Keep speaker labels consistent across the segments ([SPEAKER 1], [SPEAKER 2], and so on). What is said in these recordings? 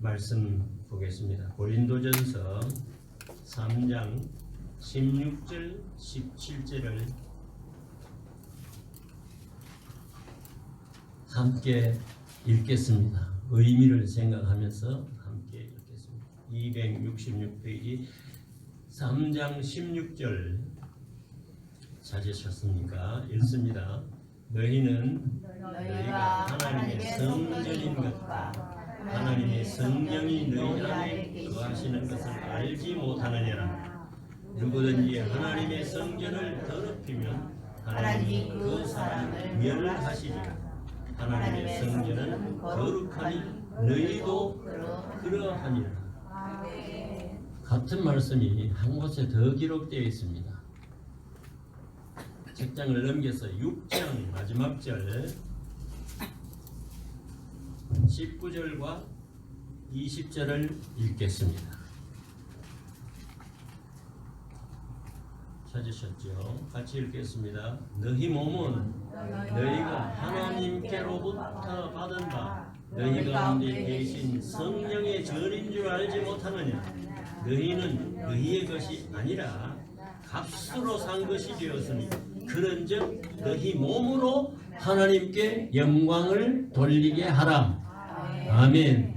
[SPEAKER 1] 말씀 보겠습니다. 고린도전서 3장 16절 17절을 함께 읽겠습니다. 의미를 생각하면서 함께 읽겠습니다. 266페이지 3장 16절 찾으셨습니까? 읽습니다. 너희는 너희가 하나님의 성전인 것과 하나님의 성령이 너희 안에 거하시는 것을 알지 못하느냐라. 누구든지 하나님의 성전을 더럽히면 하나님이 그 사람을 멸하시리라. 하나님의 성전은 거룩하니 너희도 그러하니라. 같은 말씀이 한 곳에 더 기록되어 있습니다. 책장을 넘겨서 6장 마지막 절 19절과 20절을 읽겠습니다. 찾으셨죠? 같이 읽겠습니다. 너희 몸은 너희가 하나님께로부터 받은 바 너희 가운데 계신 성령의 전인 줄 알지 못하느냐. 너희는 너희의 것이 아니라 값으로 산 것이 되었으니 그런즉 너희 몸으로 하나님께 영광을 돌리게 하라. 아멘.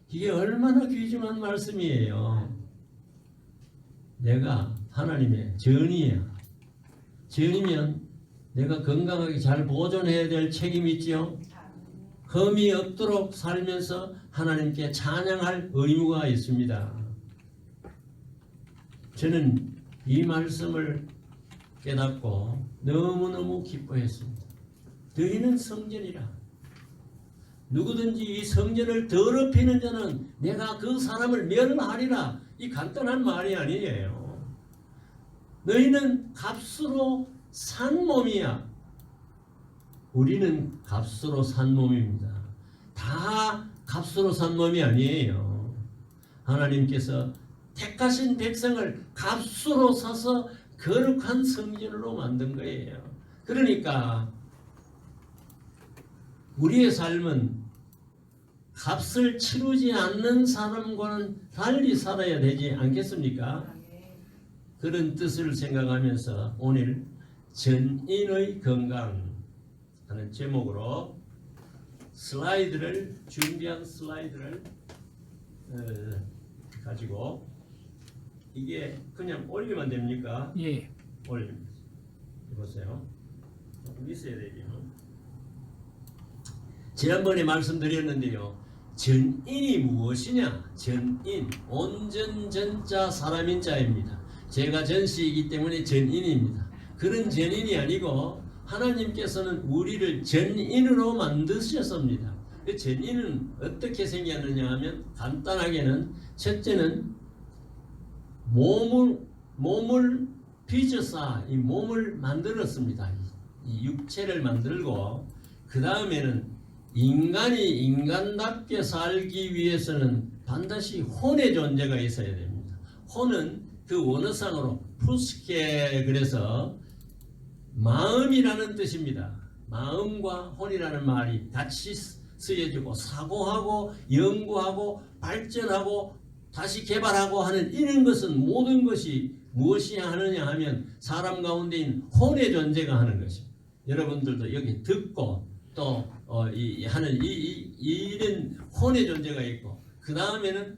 [SPEAKER 1] 이게 얼마나 귀중한 말씀이에요. 내가 하나님의 전이야. 전이면 내가 건강하게 잘 보존해야 될 책임이 있지요. 흠이 없도록 살면서 하나님께 찬양할 의무가 있습니다. 저는 이 말씀을 깨닫고 너무너무 기뻐했습니다. 너희는 성전이라. 누구든지 이 성전을 더럽히는 자는 내가 그 사람을 멸하리라. 이 간단한 말이 아니에요. 너희는 값으로 산 몸이야. 우리는 값으로 산 몸입니다. 다 값으로 산 몸이 아니에요. 하나님께서 택하신 백성을 값으로 사서 거룩한 성전으로 만든 거예요. 그러니까 우리의 삶은 값을 치르지 않는 사람과는 달리 살아야 되지 않겠습니까? 그런 뜻을 생각하면서 오늘 전인의 건강 하는 제목으로 준비한 슬라이드를 가지고 이게 그냥 올리면 됩니까?
[SPEAKER 2] 예.
[SPEAKER 1] 올립니다. 보세요. 조금 있어야 되죠. 지난번에 말씀드렸는데요. 전인이 무엇이냐? 전인, 온전 전자 사람인 자입니다. 제가 전시이기 때문에 전인입니다. 그런 전인이 아니고 하나님께서는 우리를 전인으로 만드셨습니다. 그 전인은 어떻게 생겼느냐 하면 간단하게는 첫째는 몸을 빚어서 이 몸을 만들었습니다. 이 육체를 만들고 그 다음에는 인간이 인간답게 살기 위해서는 반드시 혼의 존재가 있어야 됩니다. 혼은 그 원어상으로 푸스케 그래서 마음이라는 뜻입니다. 마음과 혼이라는 말이 같이 쓰여지고 사고하고 연구하고 발전하고 다시 개발하고 하는 이런 것은 모든 것이 무엇이 하느냐 하면 사람 가운데인 혼의 존재가 하는 것입니다. 여러분들도 여기 듣고 또 하는 이런 혼의 존재가 있고 그 다음에는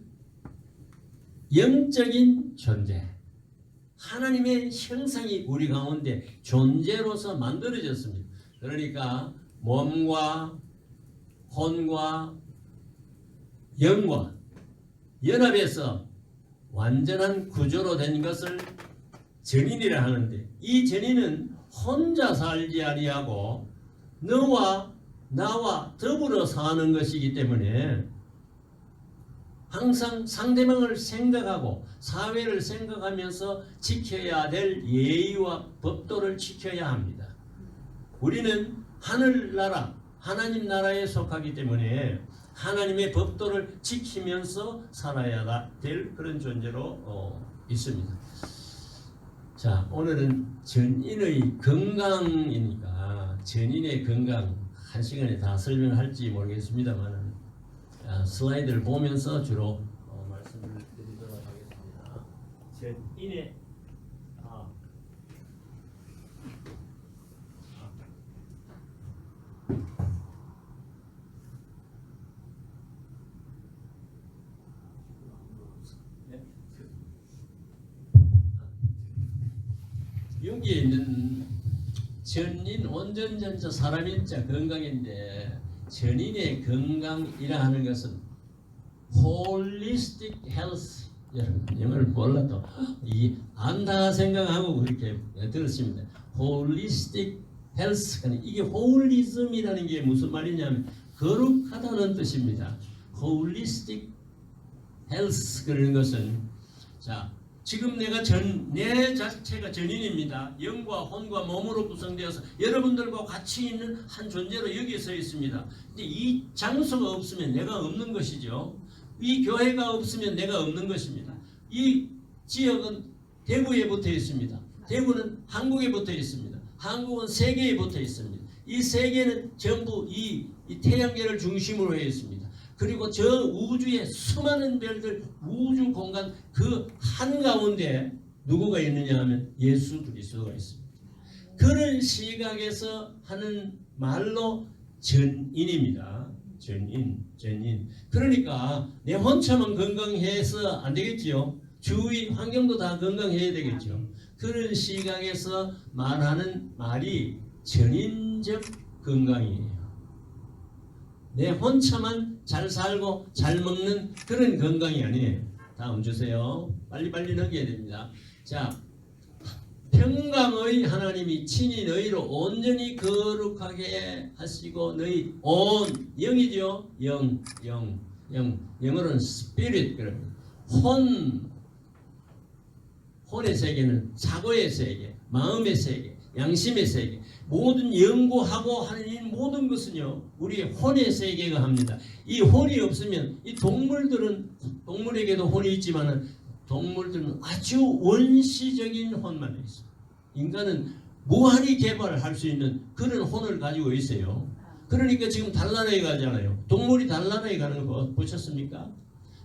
[SPEAKER 1] 영적인 존재 하나님의 형상이 우리 가운데 존재로서 만들어졌습니다. 그러니까 몸과 혼과 영과 연합해서 완전한 구조로 된 것을 전인이라 하는데 이 전인은 혼자 살지 아니하고 너와 나와 더불어 사는 것이기 때문에 항상 상대방을 생각하고 사회를 생각하면서 지켜야 될 예의와 법도를 지켜야 합니다. 우리는 하늘나라 하나님 나라에 속하기 때문에 하나님의 법도를 지키면서 살아야 될 그런 존재로 있습니다. 자, 오늘은 전인의 건강이니까 전인의 건강 한 시간에 다 설명할지 모르겠습니다만 슬라이드를 보면서 주로 말씀을 드리도록 하겠습니다. 전인의 여기에 있는 전인 온전전자 사람인자 건강인데 전인의 건강이라 하는 것은 holistic health, 여러분 영어를 몰라도 이 안다 생각하고 그렇게 들었습니다. holistic health, 이게 holism이라는 게 무슨 말이냐면 거룩하다는 뜻입니다. holistic health 그러는 것은 자 지금 내 자체가 전인입니다. 영과 혼과 몸으로 구성되어서 여러분들과 같이 있는 한 존재로 여기에 서 있습니다. 근데 이 장소가 없으면 내가 없는 것이죠. 이 교회가 없으면 내가 없는 것입니다. 이 지역은 대구에 붙어 있습니다. 대구는 한국에 붙어 있습니다. 한국은 세계에 붙어 있습니다. 이 세계는 전부 이 태양계를 중심으로 해 있습니다. 그리고 저 우주의 수많은 별들, 우주 공간 그 한가운데 누구가 있느냐 하면 예수 그리스도가 있습니다. 그런 시각에서 하는 말로 전인입니다. 전인. 그러니까 내 혼자만 건강해서 안 되겠지요. 주위 환경도 다 건강해야 되겠죠. 그런 시각에서 말하는 말이 전인적 건강이에요. 내 혼자만 잘 살고 잘 먹는 그런 건강이 아니에요. 다음 주세요. 빨리빨리 넘겨야 됩니다. 자, 평강의 하나님이 친히 너희로 온전히 거룩하게 하시고 너희 온 영이죠. 영 영어로는 spirit 그럽니다. 혼의 세계는 사고의 세계, 마음의 세계, 양심의 세계, 모든 연구하고 하는 이 모든 것은요 우리의 혼의 세계가 합니다. 이 혼이 없으면 이 동물에게도 혼이 있지만은 동물들은 아주 원시적인 혼만 있어요. 인간은 무한히 개발할 수 있는 그런 혼을 가지고 있어요. 그러니까 지금 단란하게 가잖아요. 동물이 단란하게 가는 거 보셨습니까?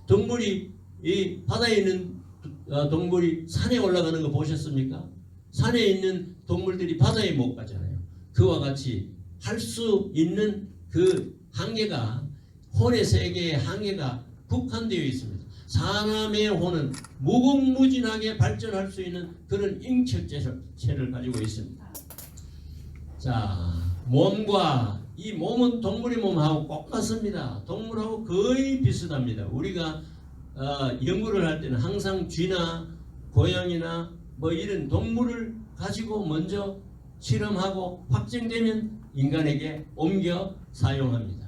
[SPEAKER 1] 동물이 이 바다에 있는 동물이 산에 올라가는 거 보셨습니까? 산에 있는 동물들이 바다에 못 가잖아요. 그와 같이 할 수 있는 그 한계가 혼의 세계의 한계가 국한되어 있습니다. 사람의 혼은 무궁무진하게 발전할 수 있는 그런 인격체를 가지고 있습니다. 자, 이 몸은 동물의 몸하고 똑같습니다. 동물하고 거의 비슷합니다. 우리가 연구를 할 때는 항상 쥐나 고양이나 뭐 이런 동물을 가지고 먼저 실험하고 확정되면 인간에게 옮겨 사용합니다.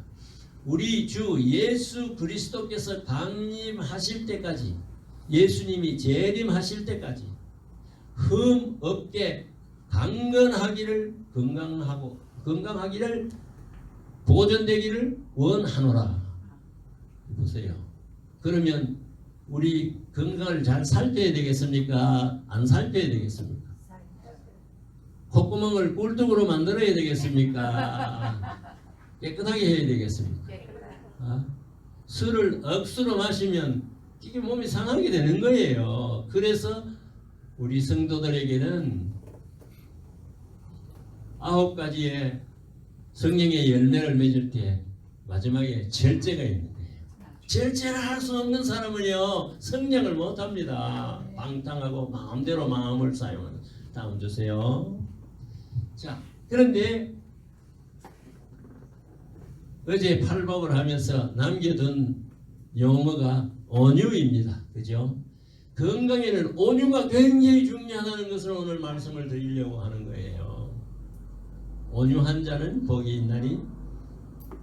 [SPEAKER 1] 우리 주 예수 그리스도께서 강림하실 때까지, 예수님이 재림하실 때까지 흠 없게 건강하기를 보존되기를 원하노라. 보세요. 그러면 우리 건강을 잘 살펴야 되겠습니까? 안 살펴야 되겠습니까? 콧구멍을 꿀떡으로 만들어야 되겠습니까? 깨끗하게 해야 되겠습니까? 술을 억수로 마시면 이게 몸이 상하게 되는 거예요. 그래서 우리 성도들에게는 9가지의 성령의 열매를 맺을 때 마지막에 절제가 있는 거예요. 절제를 할 수 없는 사람은요 성령을 못합니다. 방탕하고 마음대로 마음을 사용하는. 다음 주세요. 자, 그런데 어제 팔복을 하면서 남겨둔 용어가 온유입니다. 그죠? 건강에는 온유가 굉장히 중요하다는 것을 오늘 말씀을 드리려고 하는 거예요. 온유한 자는 복이 있나니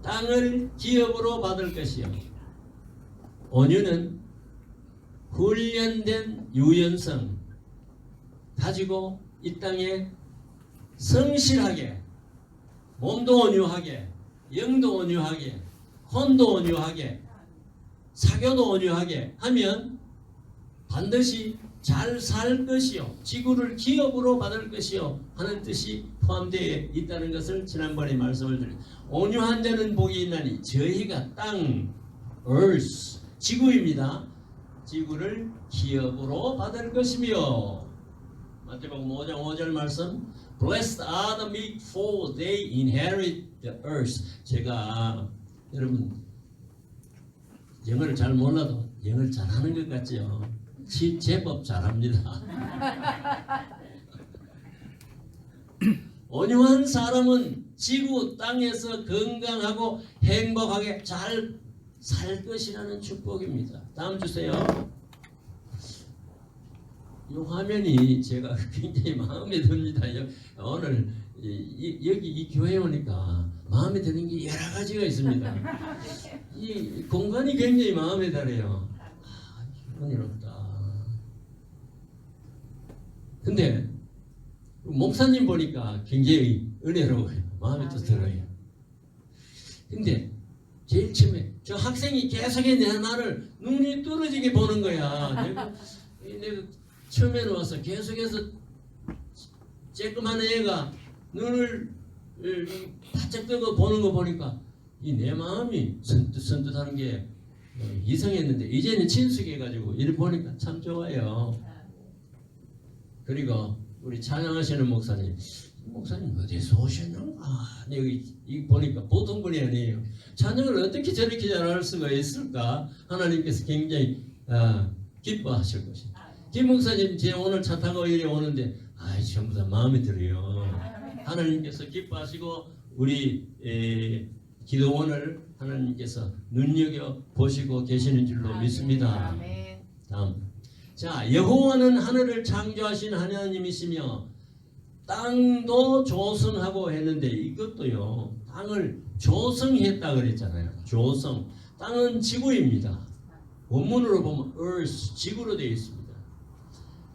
[SPEAKER 1] 땅을 기업으로 받을 것이요. 온유는 훈련된 유연성 가지고 이 땅에 성실하게, 몸도 온유하게, 영도 온유하게, 혼도 온유하게, 사교도 온유하게 하면 반드시 잘 살 것이요, 지구를 기업으로 받을 것이요 하는 뜻이 포함되어 있다는 것을 지난번에 말씀을 드렸습니다. 온유한 자는 복이 있나니 저희가 땅 earth 지구입니다. 지구를 기업으로 받을 것이며 마태복음 5장 5절 말씀 Blessed are the meek for they inherit the earth. 제가 여러분 영어를 잘 몰라도 영어를 잘하는 것 같죠? 제법 잘합니다. 온유한 사람은 지구 땅에서 건강하고 행복하게 잘 살 것이라는 축복입니다. 다음 주세요. 이 화면이 제가 굉장히 마음에 듭니다. 오늘 여기 이 교회에 오니까 마음에 드는 게 여러 가지가 있습니다. 이 공간이 굉장히 마음에 들어요. 은혜롭다. 근데 목사님 보니까 굉장히 은혜로워요. 마음에 또 들어요. 근데 제일 처음에 저 학생이 계속해 내 나를 눈이 떨어지게 보는 거야. 내가 처음에는 와서 계속해서 쬐끄만 애가 눈을 바짝 뜨고 보는 거 보니까 이 내 마음이 선뜻선뜻하는 게 이상했는데 이제는 친숙해가지고 이렇게 보니까 참 좋아요. 그리고 우리 찬양하시는 목사님 어디서 오셨는가? 여기 보니까 보통 분이 아니에요. 찬양을 어떻게 저렇게 잘할 수가 있을까? 하나님께서 굉장히 기뻐하실 것입니다. 김 목사님 제 오늘 차 타고 이리 오는데 전부 다 마음에 들어요. 하나님께서 기뻐하시고 우리 기도원을 하나님께서 눈여겨 보시고 계시는 줄로 믿습니다. 다음, 자 여호와는 하늘을 창조하신 하나님이시며 땅도 조성하고 했는데 이것도요 땅을 조성했다 그랬잖아요. 조성. 땅은 지구입니다. 원문으로 보면 earth 지구로 되어 있습니다.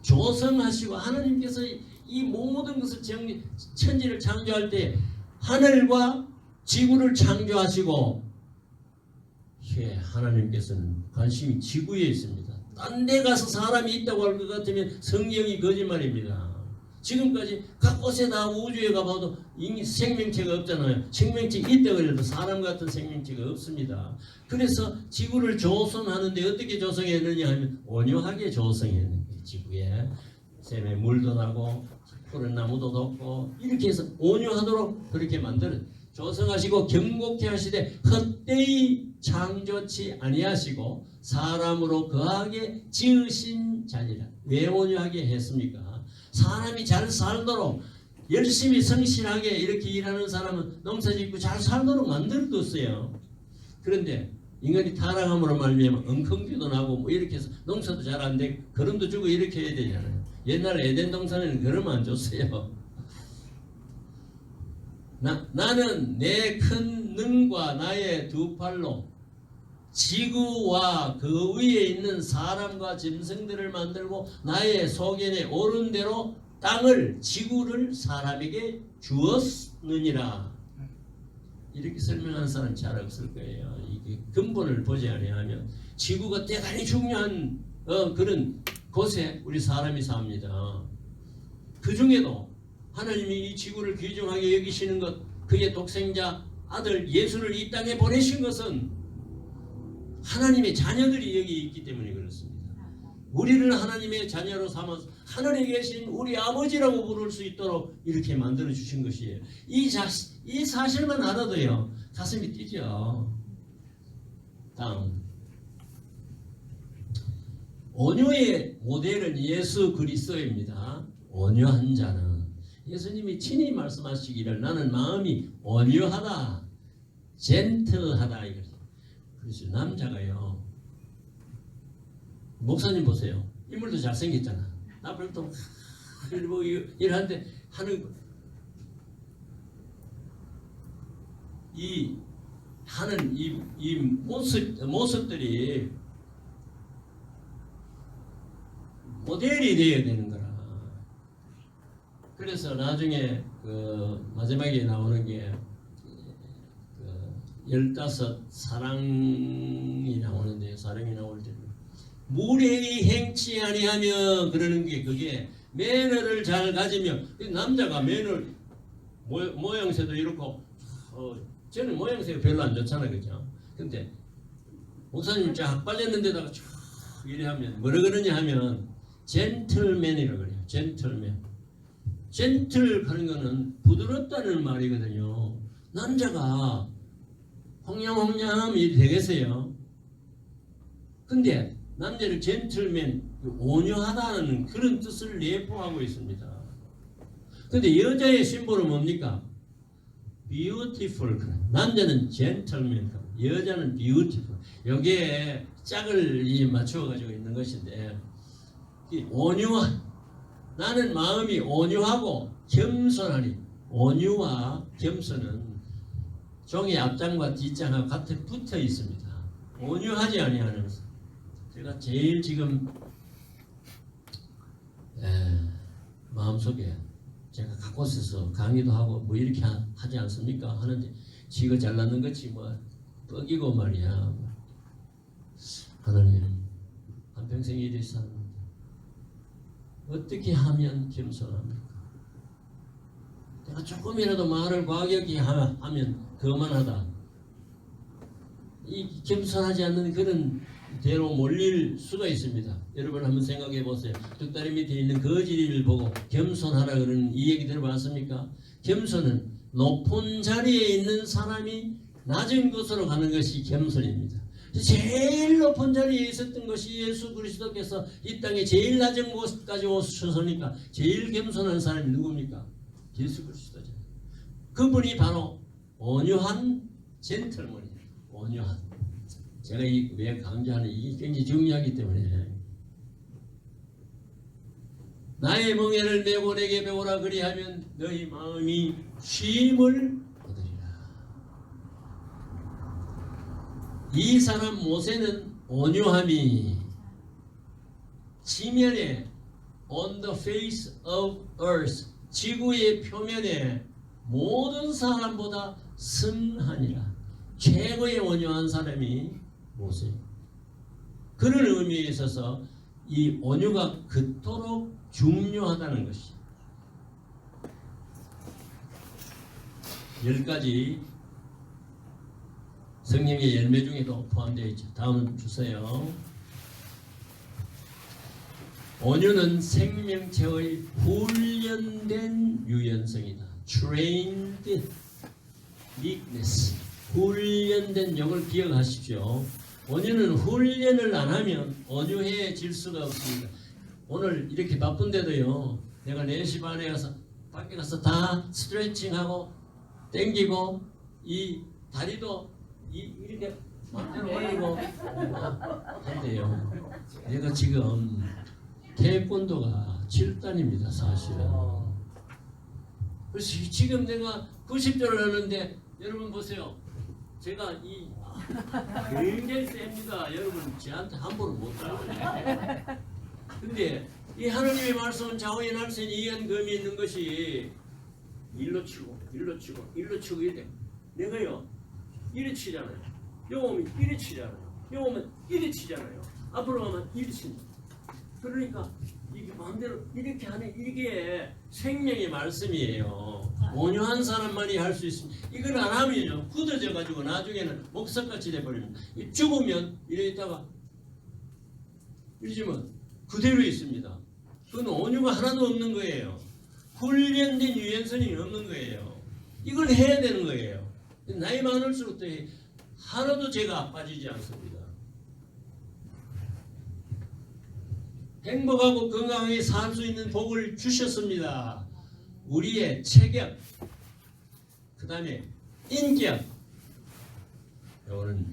[SPEAKER 1] 조성하시고 하나님께서 이 모든 것을 천지를 창조할 때 하늘과 지구를 창조하시고 하나님께서는 관심이 지구에 있습니다. 딴 데 가서 사람이 있다고 할 것 같으면 성경이 거짓말입니다. 지금까지 각 곳에 다 우주에 가봐도 생명체가 없잖아요. 생명체 있다고 해도 사람 같은 생명체가 없습니다. 그래서 지구를 조성하는데 어떻게 조성했느냐 하면 온유하게 조성했는 거예요. 지구에 샘에 물도 나고 푸른 나무도 덮고 이렇게 해서 온유하도록 그렇게 만들어 조성하시고 경고케 하시되 헛되이 창조치 아니하시고 사람으로 거하게 지으신 자니라. 왜 온유하게 했습니까? 사람이 잘 살도록 열심히 성실하게 이렇게 일하는 사람은 농사짓고 잘 살도록 만들어뒀어요. 그런데 인간이 타락함으로 말미암아 엉겅퀴도 나고 뭐 이렇게 해서 농사도 잘 안 되고 거름도 주고 이렇게 해야 되잖아요. 옛날 에덴 동산에는 거름 안 줬어요. 나는 내 큰 능과 나의 두 팔로 지구와 그 위에 있는 사람과 짐승들을 만들고 나의 소견에 오른 대로 땅을 지구를 사람에게 주었느니라. 이렇게 설명하는 사람 잘 없을 거예요. 이게 근본을 보지 아니하면 지구가 대단히 중요한 그런 곳에 우리 사람이 삽니다. 그 중에도 하나님이 이 지구를 귀중하게 여기시는 것, 그의 독생자 아들 예수를 이 땅에 보내신 것은 하나님의 자녀들이 여기 있기 때문에 그렇습니다. 우리를 하나님의 자녀로 삼아서 하늘에 계신 우리 아버지라고 부를 수 있도록 이렇게 만들어 주신 것이에요. 이 사실만 알아도요 가슴이 뛰죠. 다음, 온유의 모델은 예수 그리스도입니다. 온유한 자는 예수님이 친히 말씀하시기를 나는 마음이 온유하다, 젠틀하다 이거죠. 그래서 남자가요, 목사님 보세요. 인물도 잘생겼잖아. 나를 또 뭐 일하는데 하는 이 모습들이 모델이 되어야 되는 거라. 그래서 나중에 그 마지막에 나오는 게 15 사랑이 나오는데, 사랑이 나올 때 무례히 행치 아니하며 그러는 게, 그게 매너를 잘 가지며, 남자가 매너 모양새도 이렇고 저는 모양새가 별로 안 좋잖아요, 그죠? 근데 목사님 쫙 빨렸는데다가 쭉 이래 하면 뭐라 그러냐 하면 젠틀맨이라고 그래요. 젠틀맨. 젠틀 하는 거는 부드럽다는 말이거든요. 남자가 홍냥홍냥하면 이리 되겠어요. 근데 남자를 젠틀맨, 온유하다는 그런 뜻을 내포하고 있습니다. 근데 여자의 심볼은 뭡니까? beautiful. 남자는 젠틀맨, 여자는 beautiful. 여기에 짝을 맞추어가지고 있는 것인데, 온유한, 나는 마음이 온유하고 겸손하니, 온유와 겸손은 종이 앞장과 뒷장하고 같이 붙어 있습니다. 온유하지 아니하는 것은. 제가 제일 지금 마음속에 제가 갖고 있어서 강의도 하고 뭐 이렇게 하지 않습니까? 하는데 지가 잘났는 것이 뭐 뻑이고 말이야. 하나님 한평생 이리 사는데 어떻게 하면 겸손합니까? 내가 조금이라도 말을 과격히 하면 거만하다. 이 겸손하지 않는 그런 대로 몰릴 수가 있습니다. 여러분 한번 생각해 보세요. 뚝다리 밑에 있는 거지를 보고 겸손하라 그러는 이 얘기 들어봤습니까? 겸손은 높은 자리에 있는 사람이 낮은 곳으로 가는 것이 겸손입니다. 제일 높은 자리에 있었던 것이 예수 그리스도께서 이 땅에 제일 낮은 곳까지 오셨으니까 제일 겸손한 사람이 누굽니까? 예수 그리스도죠. 그분이 바로 온유한 젠틀맨이에요. 온유한. 제가 왜 강조하는 이게 굉장히 중요하기 때문에 나의 멍에를 메고 내게 배우라 그리하면 너희 마음이 쉼을 얻으리라. 이 사람 모세는 온유함이 지면에 on the face of earth 지구의 표면에 모든 사람보다 선하니라. 최고의 온유한 사람이 모세. 그런 의미에 있어서 이 온유가 그토록 중요하다는 것이 10가지 성령의 열매 중에도 포함되어 있죠. 다음 주세요. 온유는 생명체의 훈련된 유연성이다. Trained meekness. 훈련된 욕을 기억하십시오. 온유는 훈련을 안 하면 온유해질 수가 없습니다. 오늘 이렇게 바쁜데도요, 내가 4시 반에 가서 밖에 가서 다 스트레칭하고 땡기고 이 다리도 이렇게 마음대로 올리고 한대요. 내가 지금 태권도가 7단입니다 사실은. 그래서 지금 내가 90조를 하는데 여러분 보세요. 제가 굉장히 셉니다. 여러분 저한테 함부로 못 따라가요. 근데 이 하나님의 말씀은 좌우의 날선 이연금이 있는 것이 일로 치고 일로 치고 일로 치고 이래. 내가요 이리 치잖아요. 요 오면 이리 치잖아요. 요 오면 이리 치잖아요. 앞으로 가면 이리 친다. 그러니까 이게 마음대로 이렇게 하는 이게 생명의 말씀이에요. 온유한 사람만이 할 수 있습니다. 이걸 안 하면요 굳어져 가지고 나중에는 목석같이 돼버립니다. 죽으면 이래 있다가 이러지만 그대로 있습니다. 그건 온유가 하나도 없는 거예요. 훈련된 유연성이 없는 거예요. 이걸 해야 되는 거예요. 나이 많을수록 또 하나도 제가 빠지지 않습니다. 행복하고 건강하게 살 수 있는 복을 주셨습니다. 우리의 체격, 그 다음에 인격, 이거는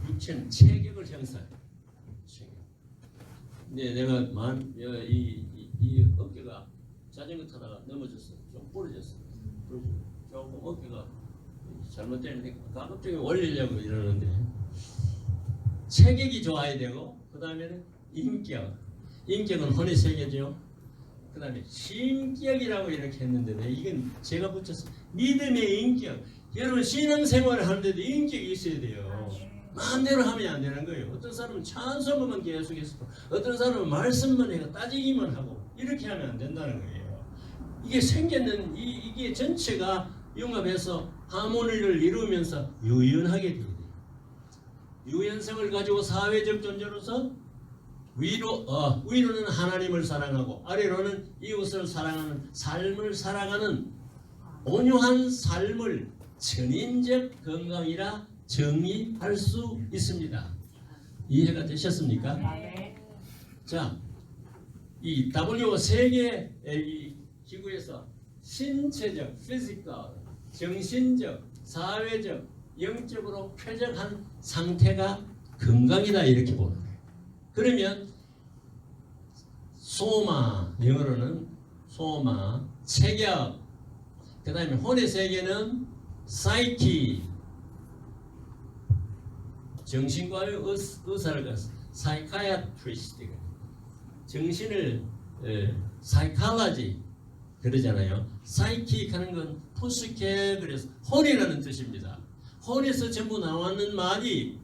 [SPEAKER 1] 육체는 체격을 형성해요. 체격. 근데 내가 이 어깨가 자전거 타다가 넘어졌어. 좀 부러졌어. 조금 어깨가 잘못되는데 가급적이 올리려고 이러는데 체격이 좋아야 되고 그 다음에는 인격. 인격은 혼의 세계죠. 그 다음에 신격이라고 이렇게 했는데 이건 제가 붙였어요. 믿음의 인격. 여러분 신앙생활을 하는데도 인격이 있어야 돼요. 마음대로 하면 안 되는 거예요. 어떤 사람은 찬송만 계속해서 어떤 사람은 말씀만 해서 따지기만 하고 이렇게 하면 안 된다는 거예요. 이게 생겼는 이게 전체가 융합해서 하모니를 이루면서 유연하게 돼야 돼요. 유연성을 가지고 사회적 존재로서 위로는 하나님을 사랑하고 아래로는 이웃을 사랑하는 삶을 살아가는 온유한 삶을 전인적 건강이라 정의할 수 있습니다. 이해가 되셨습니까?
[SPEAKER 2] 네.
[SPEAKER 1] 자, 이 WHO 세계 이 기구에서 신체적, 피지컬, 정신적, 사회적, 영적으로 쾌적한 상태가 건강이다 이렇게 보는 거예요. 그러면 소마, 영어로는 소마, 체격, 그 다음에 혼의 세계는 사이키, 정신과의 의사를 가서 사이카야트리스트, 정신을 사이칼라지 그러잖아요. 사이킥 하는 건 포스케 그래서 혼이라는 뜻입니다. 혼에서 전부 나왔는 말이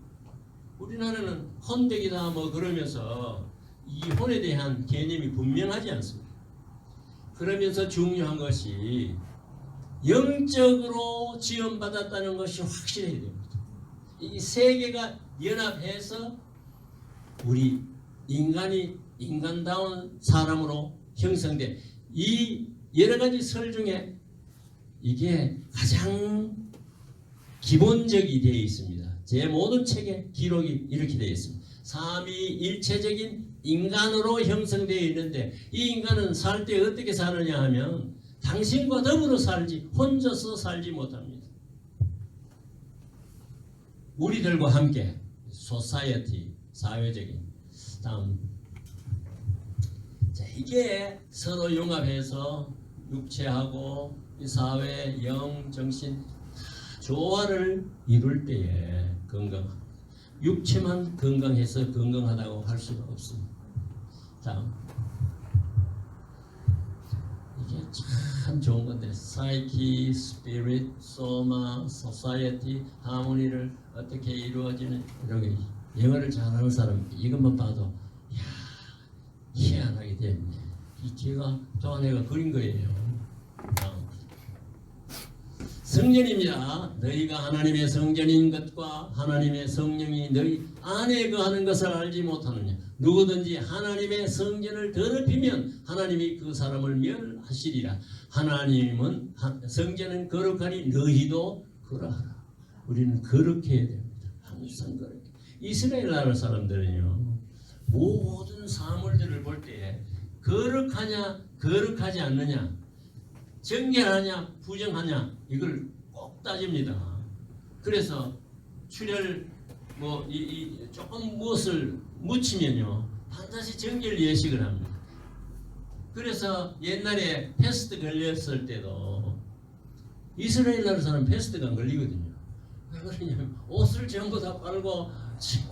[SPEAKER 1] 우리나라는 혼백이다 뭐 그러면서 이 혼에 대한 개념이 분명하지 않습니다. 그러면서 중요한 것이 영적으로 지원받았다는 것이 확실해야 됩니다. 이 세 개가 연합해서 우리 인간이 인간다운 사람으로 형성돼 이 여러 가지 설 중에 이게 가장 기본적이 되어 있습니다. 제 모든 책에 기록이 이렇게 되어 있습니다. 삼위일체적인 인간으로 형성되어 있는데 이 인간은 살 때 어떻게 사느냐 하면 당신과 더불어 살지 혼자서 살지 못합니다. 우리들과 함께 소사이어티 사회적인 다음 자 이게 서로 융합해서 육체하고 이 사회 영 정신 조화를 이룰 때에 건강합니다. 육체만 건강해서 건강하다고 할 수가 없습니다. 다음 이게 참 좋은 건데 사이키, 스피릿, 소마, 소사이어티, 하모니를 어떻게 이루어지는 이렇게 영어를 잘하는 사람 이것만 봐도 야 희한하게 됩니다. 이 제가 또한 애가 그린 거예요. 성전입니다. 너희가 하나님의 성전인 것과 하나님의 성령이 너희 안에 거하는 것을 알지 못하느냐. 누구든지 하나님의 성전을 더럽히면 하나님이 그 사람을 멸하시리라. 하나님은 성전은 거룩하니 너희도 그러하라. 우리는 거룩해야 됩니다. 항상 그렇게. 이스라엘 나라 사람들은요 모든 사물들을 볼 때 거룩하냐 거룩하지 않느냐 정결하냐 부정하냐 이걸 꼭 따집니다. 그래서 출혈 조금 무엇을 묻히면요 반드시 정결 예식을 합니다. 그래서 옛날에 패스트 걸렸을 때도 이스라엘 나라 사람 패스트가 안 걸리거든요. 왜 그러냐면 옷을 전부 다 빨고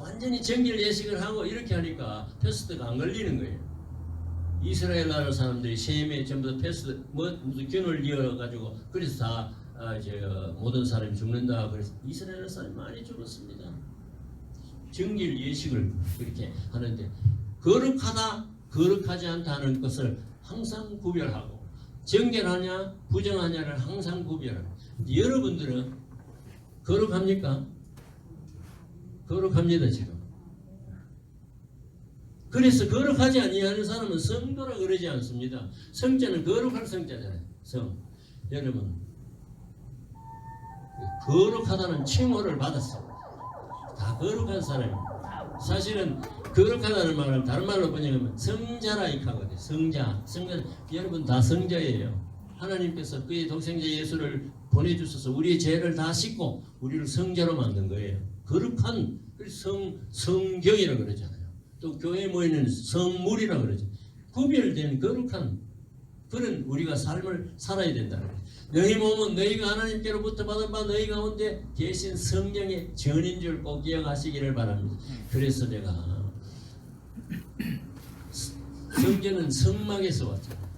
[SPEAKER 1] 완전히 정결 예식을 하고 이렇게 하니까 패스트가 안 걸리는 거예요. 이스라엘 나라 사람들이 셈에 전부 다 패스트 무슨 균을 이어가지고 그래서 다 모든 사람이 죽는다. 그래서 이스라엘 사람이 많이 죽었습니다. 정결 예식을 그렇게 하는데 거룩하다 거룩하지 않다는 것을 항상 구별하고 정결하냐 부정하냐를 항상 구별하고 여러분들은 거룩합니까? 거룩합니다 지금. 그래서 거룩하지 아니하는 사람은 성도라 그러지 않습니다. 성자는 거룩할 성자잖아요. 여러분 거룩하다는 칭호를 받았습니다. 다 거룩한 사람입니다. 사실은 거룩하다는 말을 다른 말로 번역하면 성자라 이카거든요. 성자. 여러분 다 성자예요. 하나님께서 그의 독생자 예수를 보내주셔서 우리의 죄를 다 씻고 우리를 성자로 만든 거예요. 거룩한 성경이라고 그러잖아요. 또 교회에 모이는 성물이라고 그러죠. 구별된 거룩한 그런 우리가 삶을 살아야 된다는 거죠. 너희 몸은 너희가 하나님께로부터 받은 바 너희 가운데 계신 성령의 전인 줄 꼭 기억하시기를 바랍니다. 그래서 내가 성전은 성막에서 왔잖아요.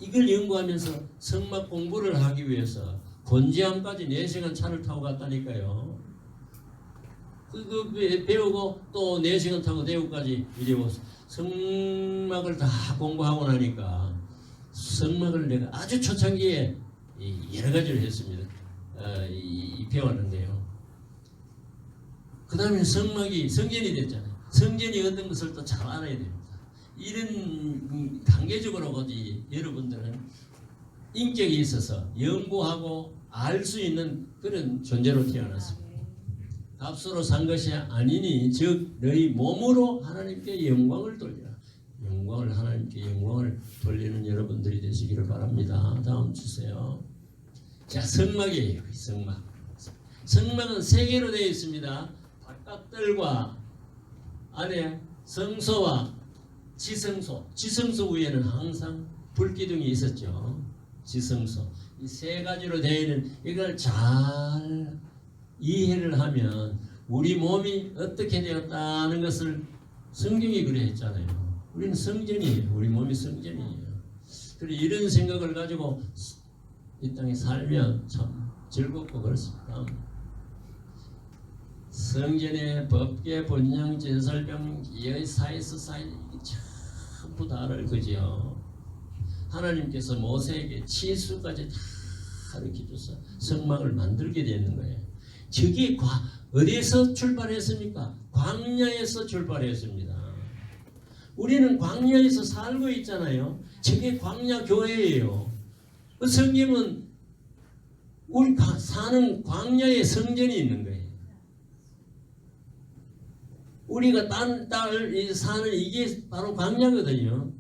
[SPEAKER 1] 이걸 연구하면서 성막 공부를 하기 위해서 곤지암까지 4시간 차를 타고 갔다니까요. 배우고 또 4시간 타고 대구까지 이제 성막을 다 공부하고 나니까 성막을 내가 아주 초창기에 여러 가지를 했습니다. 배웠는데요. 그 다음에 성전이 됐잖아요. 성전이 어떤 것을 또 잘 알아야 됩니다. 이런 단계적으로 어디 여러분들은 인격이 있어서 연구하고 알 수 있는 그런 존재로 태어났습니다. 값으로 산 것이 아니니 즉 너희 몸으로 하나님께 영광을 돌리라. 하나님께 영광을 돌리는 여러분들이 되시기를 바랍니다. 다음 주세요. 자, 성막이에요. 성막. 성막은 세 개로 되어 있습니다. 바깥들과 안에 성소와 지성소. 지성소 위에는 항상 불기둥이 있었죠. 지성소. 이 세 가지로 되어 있는 이걸 잘 이해를 하면 우리 몸이 어떻게 되었다는 것을 성경이 그래 했잖아요. 우리는 성전이에요. 우리 몸이 성전이에요. 그리고 이런 생각을 가지고 이 땅에 살면 참 즐겁고 그렇습니다. 성전의 법계, 본향, 진설병, 사이스 사이 전부 다를 거지요. 하나님께서 모세에게 치수까지 다 가르쳐줘서 성막을 만들게 되는 거예요. 저게 어디에서 출발했습니까? 광야에서 출발했습니다. 우리는 광야에서 살고 있잖아요. 저게 광야 교회예요. 성경은 우리 사는 광야에 성전이 있는 거예요. 우리가 땅을 사는 이게 바로 광야거든요.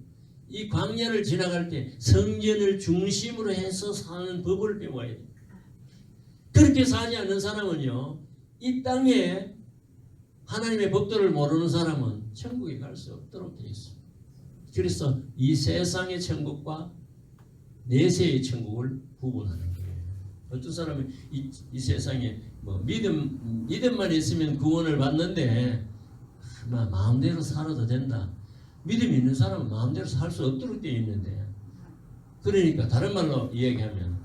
[SPEAKER 1] 이 광야를 지나갈 때 성전을 중심으로 해서 사는 법을 배워야 돼요. 그렇게 사지 않는 사람은요, 이 땅에 하나님의 법도를 모르는 사람은 천국에 갈 수 없도록 되어 있습니다. 그래서 이 세상의 천국과 내세의 천국을 구분하는 거예요. 어떤 사람은 이 세상에 뭐 믿음만 있으면 구원을 받는데 마음대로 살아도 된다. 믿음 있는 사람은 마음대로 살 수 없도록 되어 있는데, 그러니까 다른 말로 이야기하면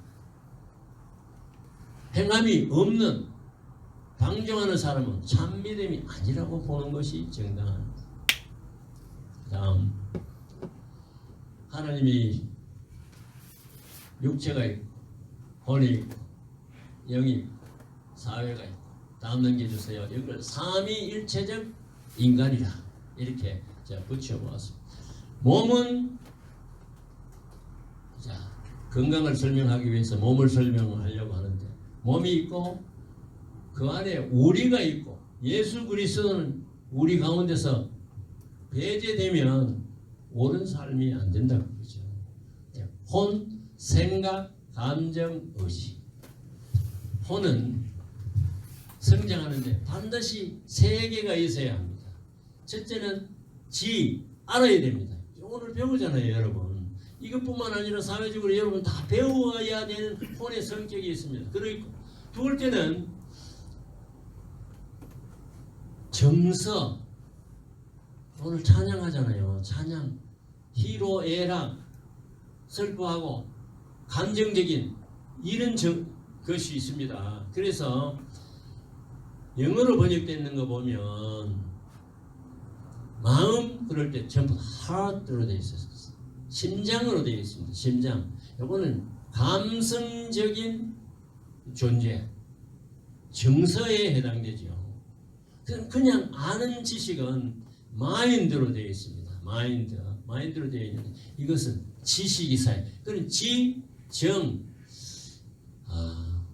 [SPEAKER 1] 행함이 없는 방종하는 사람은 참 믿음이 아니라고 보는 것이 정당한. 다음, 하나님이 육체가 있고 혼이 있고 영이 있고 사회가 있고. 다음 넘겨주세요. 이걸 삼위일체적 인간이라 이렇게 제가 붙여보았습니다. 몸은 자, 건강을 설명하기 위해서 몸을 설명하려고 하는데, 몸이 있고 그 안에 우리가 있고, 예수 그리스도는 우리 가운데서 배제되면 옳은 삶이 안 된다고 그러죠. 혼, 생각, 감정, 의지. 혼은 성장하는데 반드시 세 개가 있어야 합니다. 첫째는 알아야 됩니다. 오늘 배우잖아요, 여러분. 이것뿐만 아니라 사회적으로 여러분 다 배워야 되는 혼의 성격이 있습니다. 그리고 두 번째는 정서. 오늘 찬양하잖아요. 찬양, 희로애락, 슬퍼하고 감정적인 이런 것이 있습니다. 그래서 영어로 번역되어 있는 거 보면 마음 그럴 때 전부 heart로 되어 있어요. 심장으로 되어 있습니다. 심장. 이거는 감성적인 존재, 정서에 해당되죠. 그냥 아는 지식은 마인드로 되어 있습니다. 마인드로 되어 있는데, 이것은 지식이사회. 그런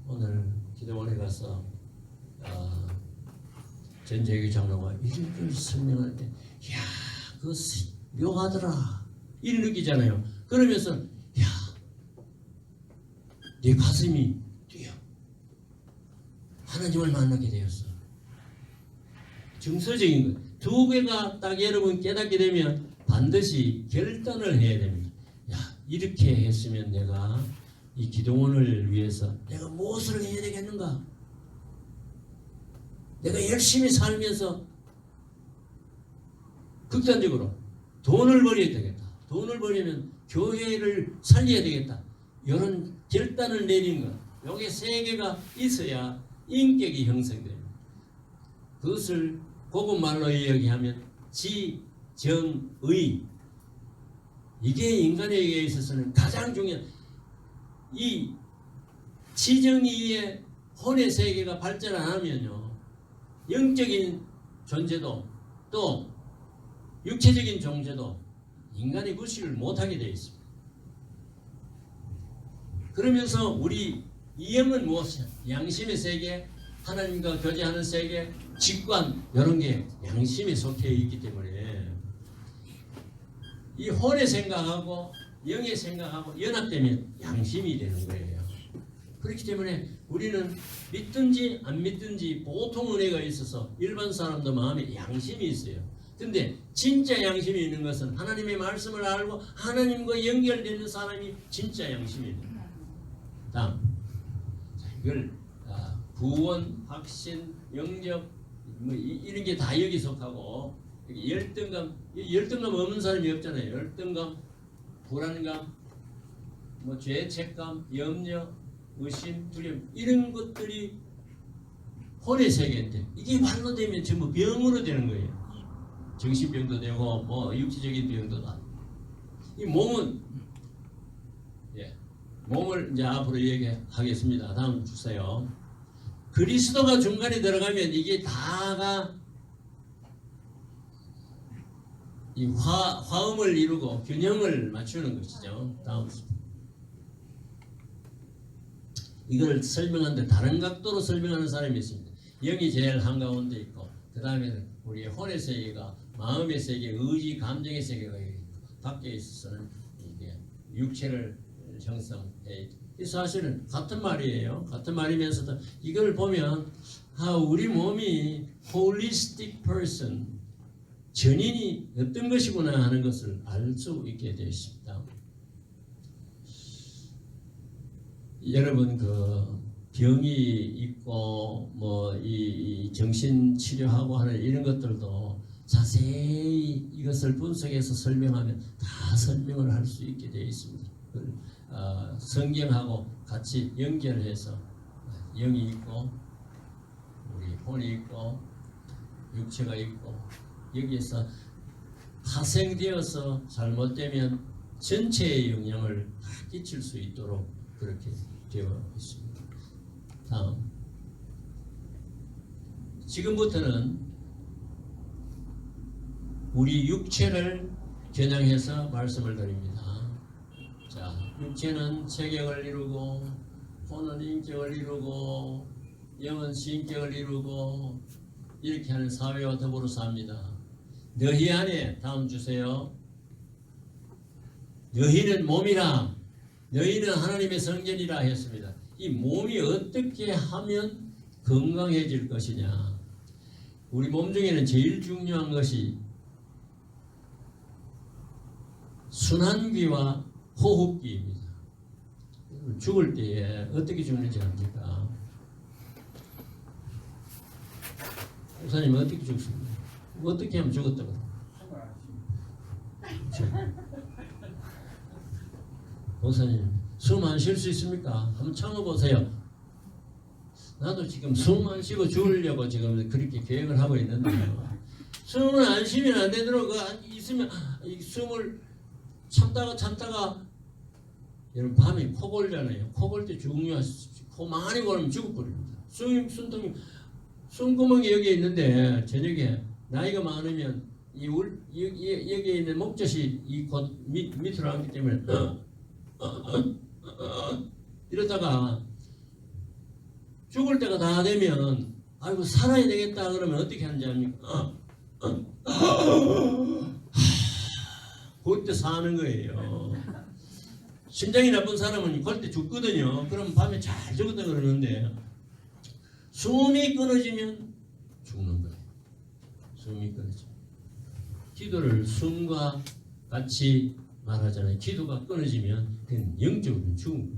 [SPEAKER 1] 오늘 기도원에 가서 전재규 장로가 이런 걸 설명할 때, 야, 그거 묘하더라 이런 느끼잖아요. 그러면서 야, 내 가슴이 뛰어. 하나님을 만나게 되었어. 정서적인 것. 두 개가 딱 여러분 깨닫게 되면 반드시 결단을 해야 됩니다. 야, 이렇게 했으면 내가 이 기도원을 위해서 내가 무엇을 해야 되겠는가? 내가 열심히 살면서 극단적으로 돈을 벌여야 되겠다. 돈을 벌이면 교회를 살려야 되겠다. 이런 결단을 내린 것. 요게 세 개가 있어야 인격이 형성됩니다. 그것을 고급말로 이야기하면 지정의. 이게 인간에게 있어서는 가장 중요한, 이 지정의의 혼의 세계가 발전 안 하면요, 영적인 존재도 또 육체적인 존재도 인간이 구실을 못하게 되어 있습니다. 그러면서 우리 이 영은 무엇이냐? 양심의 세계, 하나님과 교제하는 세계, 직관 이런 게 양심에 속해 있기 때문에 이 혼의 생각하고 영의 생각하고 연합되면 양심이 되는 거예요. 그렇기 때문에 우리는 믿든지 안 믿든지 보통 은혜가 있어서 일반 사람도 마음에 양심이 있어요. 근데 진짜 양심이 있는 것은 하나님의 말씀을 알고 하나님과 연결되는 사람이 진짜 양심이 있는 거예요. 다음, 이걸 구원, 확신, 영접 뭐 이런 게 다 여기 속하고 열등감 없는 사람이 없잖아요. 열등감, 불안감, 뭐 죄책감, 염려, 의심, 두려움 이런 것들이 혼의 세계인데 이게 말로 되면 전부 병으로 되는 거예요. 정신병도 되고 뭐 육체적인 병도 다. 이 몸은 몸을 이제 앞으로 얘기하겠습니다. 다음 주세요. 그리스도가 중간에 들어가면 이게 다가 이 화음을 이루고 균형을 맞추는 것이죠. 다음. 이걸 설명하는데 다른 각도로 설명하는 사람이 있습니다. 영이 제일 한가운데 있고 그 다음에는 우리의 혼의 세계가 마음의 세계, 의지, 감정의 세계가 있고 밖에 있어서는 이게 육체를 형성해 있고 사실은 같은 말이에요. 같은 말이면서도 이걸 보면 우리 몸이 holistic person 전인이 어떤 것이구나 하는 것을 알 수 있게 되어 있습니다. 여러분 그 병이 있고 뭐 이 정신 치료하고 하는 이런 것들도 자세히 이것을 분석해서 설명하면 다 설명을 할 수 있게 되어 있습니다. 성경하고 같이 연결해서 영이 있고 우리 혼이 있고 육체가 있고 여기에서 파생되어서 잘못되면 전체의 영향을 다 끼칠 수 있도록 그렇게 되어 있습니다. 다음. 지금부터는 우리 육체를 겨냥해서 말씀을 드립니다. 자, 육체는 체격을 이루고 혼은 인격을 이루고 영은 신격을 이루고 이렇게 하는 사회와 더불어 삽니다. 너희 안에 다음 주세요. 너희는 몸이라 너희는 하나님의 성전이라 했습니다. 이 몸이 어떻게 하면 건강해질 것이냐. 우리 몸 중에는 제일 중요한 것이 순환기와 호흡기입니다. 죽을 때에 어떻게 죽는지 압니까? 목사님 어떻게 죽습니까? 어떻게 하면 죽었다고? 목사님 숨 안 쉴 수 있습니까? 한번 참아보세요. 나도 지금 숨 안 쉬고 죽으려고 지금 그렇게 계획을 하고 있는데요. 숨을 안 쉬면 안 되도록 있으면 이 숨을 참다가 여러분 밤에 코 골잖아요. 코 골 때 중요하시죠. 코 많이 골면 죽어버립니다. 숨구멍이 여기 있는데 저녁에 나이가 많으면 여기에 있는 목젖이 이 곧 밑으로 앉기 때문에 이러다가 죽을 때가 다 되면 아이고 살아야 되겠다 그러면 어떻게 하는지 압니까? 그때 사는 거예요. 심장이 나쁜 사람은 그때 죽거든요. 그럼 밤에 잘 죽었다 그러는데 숨이 끊어지면 죽는 거예요. 숨이 끊어지면. 기도를 숨과 같이 말하잖아요. 기도가 끊어지면 그건 영적으로 죽은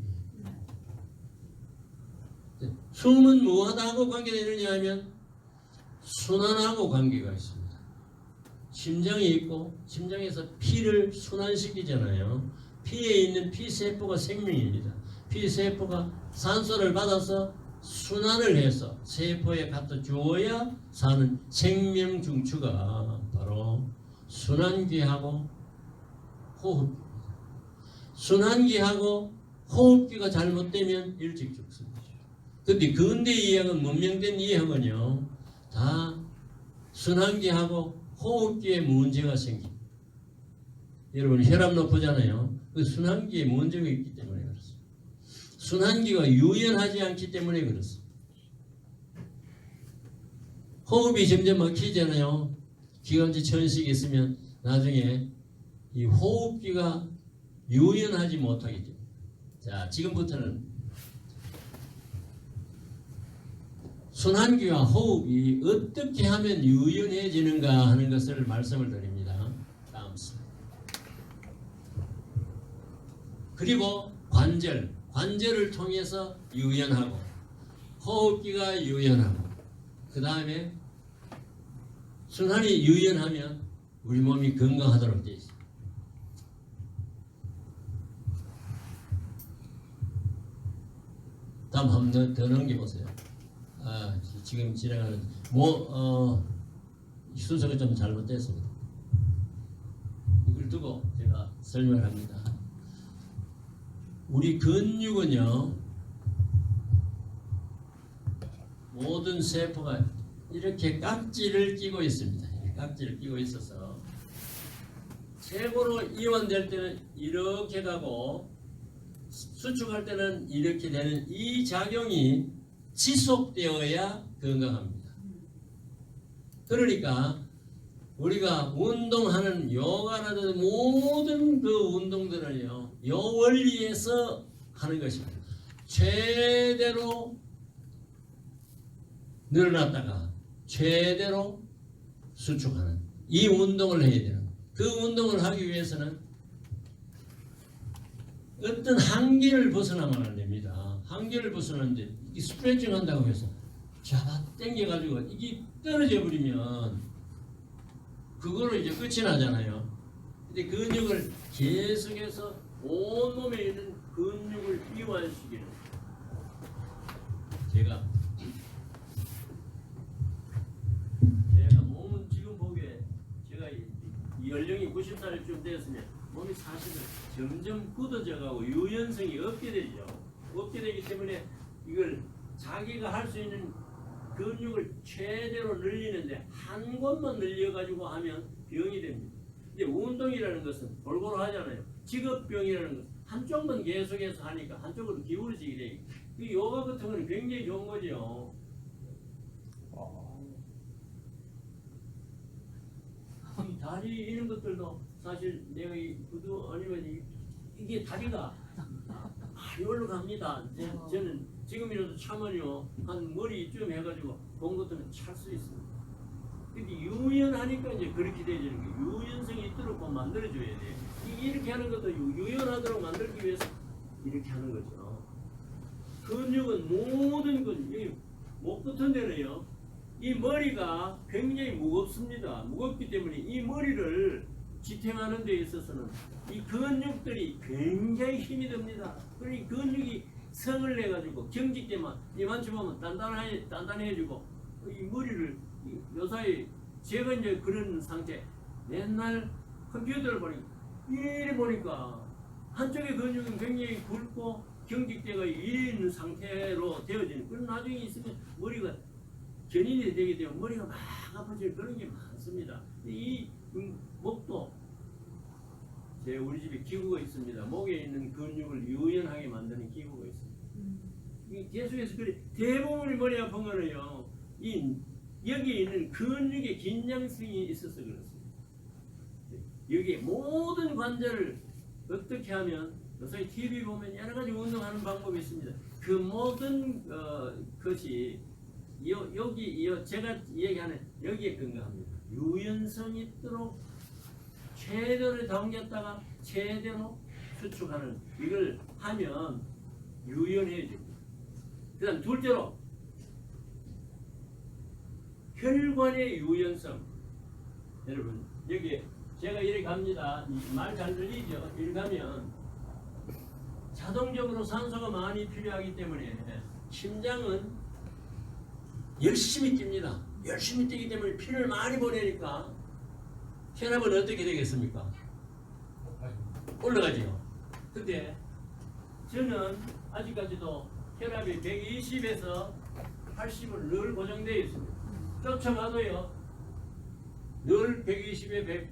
[SPEAKER 1] 거예요. 숨은 무엇하고 관계되느냐 하면 순환하고 관계가 있습니다. 심장이 있고 심장에서 피를 순환시키잖아요. 피에 있는 피세포가 생명입니다. 피세포가 산소를 받아서 순환을 해서 세포에 갖다 주어야 사는 생명 중추가 바로 순환기하고 호흡기입니다. 순환기하고 호흡기가 잘못되면 일찍 죽습니다. 근데 근대 이해학은 문명된 이해학은요 다 순환기하고 호흡기에 문제가 생깁니다. 여러분 혈압 높으잖아요. 그 순환기에 문제가 있기 때문에 그렇습니다. 순환기가 유연하지 않기 때문에 그렇습니다. 호흡이 점점 막히잖아요. 기관지 천식이 있으면 나중에 이 호흡기가 유연하지 못하기 때문에. 자, 지금부터는 순환기와 호흡이 어떻게 하면 유연해지는가 하는 것을 말씀을 드립니다. 다음 슬라이드. 그리고 관절을 통해서 유연하고 호흡기가 유연하고 그 다음에 순환이 유연하면 우리 몸이 건강하도록 되어 있습니다. 다음 한번 더 넘겨보세요. 지금 진행하는 순서가 좀 잘못됐습니다. 이걸 두고 제가 설명을 합니다. 우리 근육은요, 모든 세포가 이렇게 깍지를 끼고 있습니다. 깍지를 끼고 있어서 최고로 이완될 때는 이렇게 가고 수축할 때는 이렇게 되는 이 작용이 지속되어야 건강합니다. 그러니까 우리가 운동하는 요가라든 모든 그 운동들은요, 요 원리에서 하는 것입니다. 최대로 늘어났다가 최대로 수축하는 이 운동을 해야 되는 거예요. 그 운동을 하기 위해서는 어떤 한계를 벗어나면 안 됩니다. 한계를 벗어나는데 이 스트레칭 한다고 해서 잡아 당겨가지고 이게 떨어져 버리면 그거로 이제 끝이 나잖아요. 근데 근육을 계속해서 온몸에 있는 근육을 이완시키는 제가 몸은 지금 보기에 제가 이 연령이 90살쯤 되었으면 몸이 사실은 점점 굳어져 가고 유연성이 없게 되죠. 없게 되기 때문에 이걸 자기가 할 수 있는 근육을 최대로 늘리는데 한 곳만 늘려가지고 하면 병이 됩니다. 근데 운동이라는 것은 골고루 하잖아요. 직업병이라는 것은 한쪽만 계속해서 하니까 한쪽으로 기울어지게 돼요. 이 요가 같은 거는 굉장히 좋은 거죠. 이 다리 이런 것들도 사실 내가 이 구두 아니면 이게 다리가 이걸로 갑니다. 저는 지금이라도 차면요 한 머리 이쯤 해가지고 본 것들은 찰 수 있습니다. 근데 유연하니까 이제 그렇게 되는 게 유연성이 있도록 만들어줘야 돼요. 이렇게 하는 것도 유연하도록 만들기 위해서 이렇게 하는 거죠. 근육은 모든 근육, 목 같은 데는요, 이 머리가 굉장히 무겁습니다. 무겁기 때문에 이 머리를 지탱하는 데 있어서는 이 근육들이 굉장히 힘이 듭니다. 그러니 근육이 성을 내가지고 경직되면 이만치 보면 단단해지고 이 머리를 요사이 제가 이제 그런 상태 맨날 컴퓨터를 보니까 한쪽의 근육은 굉장히 굵고 경직되어 있는 상태로 되어지는 그런 나중에 있으면 머리가 견인이 되게 되면 머리가 막 아파지는 그런 게 많습니다. 이 목도 우리 집에 기구가 있습니다. 목에 있는 근육을 유연하게 만드는 기구가 있습니다. 계속해서 그래 대부분의 머리 아픈 거는요, 여기에 있는 근육의 긴장성이 있어서 그렇습니다. 여기 모든 관절을 어떻게 하면 요새 TV 보면 여러 가지 운동하는 방법이 있습니다. 그 모든 것이 여기 제가 얘기하는 여기에 근거합니다. 유연성이 있도록 최대로 당겼다가 최대로 수축하는 이걸 하면 유연해집니다. 그 다음 둘째로 혈관의 유연성. 여러분 여기 제가 이렇게 갑니다. 말 잘 들리죠? 이렇게 가면 자동적으로 산소가 많이 필요하기 때문에 심장은 열심히 뜁니다. 열심히 뛰기 때문에 피를 많이 보내니까 혈압은 어떻게 되겠습니까? 올라가죠. 근데 저는 아직까지도 혈압이 120에서 80을 늘 고정되어 있습니다. 쫓아가도요 늘 120에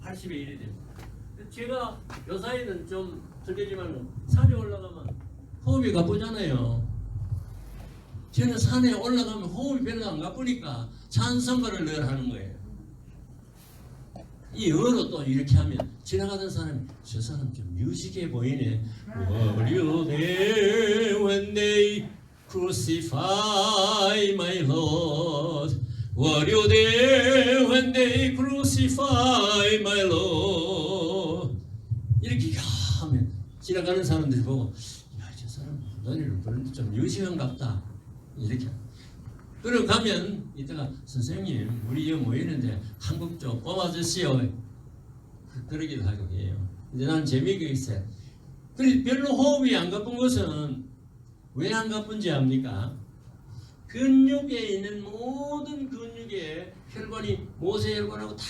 [SPEAKER 1] 80에 1이 됩니다. 제가 요사이는 좀 틀리지만 산에 올라가면 호흡이 가쁘잖아요. 저는 산에 올라가면 호흡이 별로 안 가쁘니까 찬송가를 늘 하는 거예요. 이 어로 또 이렇게 하면 지나가던 사람이 저 사람 좀 뮤직해 보이네. What you there when they crucify my Lord? What you there when they crucify my Lord? 이렇게 하면 지나가는 사람들이 보고 야, 저 사람 노래를 부르는데 좀 뮤직한 같다. 이렇게. 그러고 가면 이따가 선생님 우리 여기 모이는데 한국 좀 뽑아주시오. 그러기도 하고 해요. 이제 나는 재미가 있어요. 그리고 별로 호흡이 안 가쁜 것은 왜 안 가쁜지 압니까? 근육에 있는 모든 근육에 혈관이 모세혈관하고 다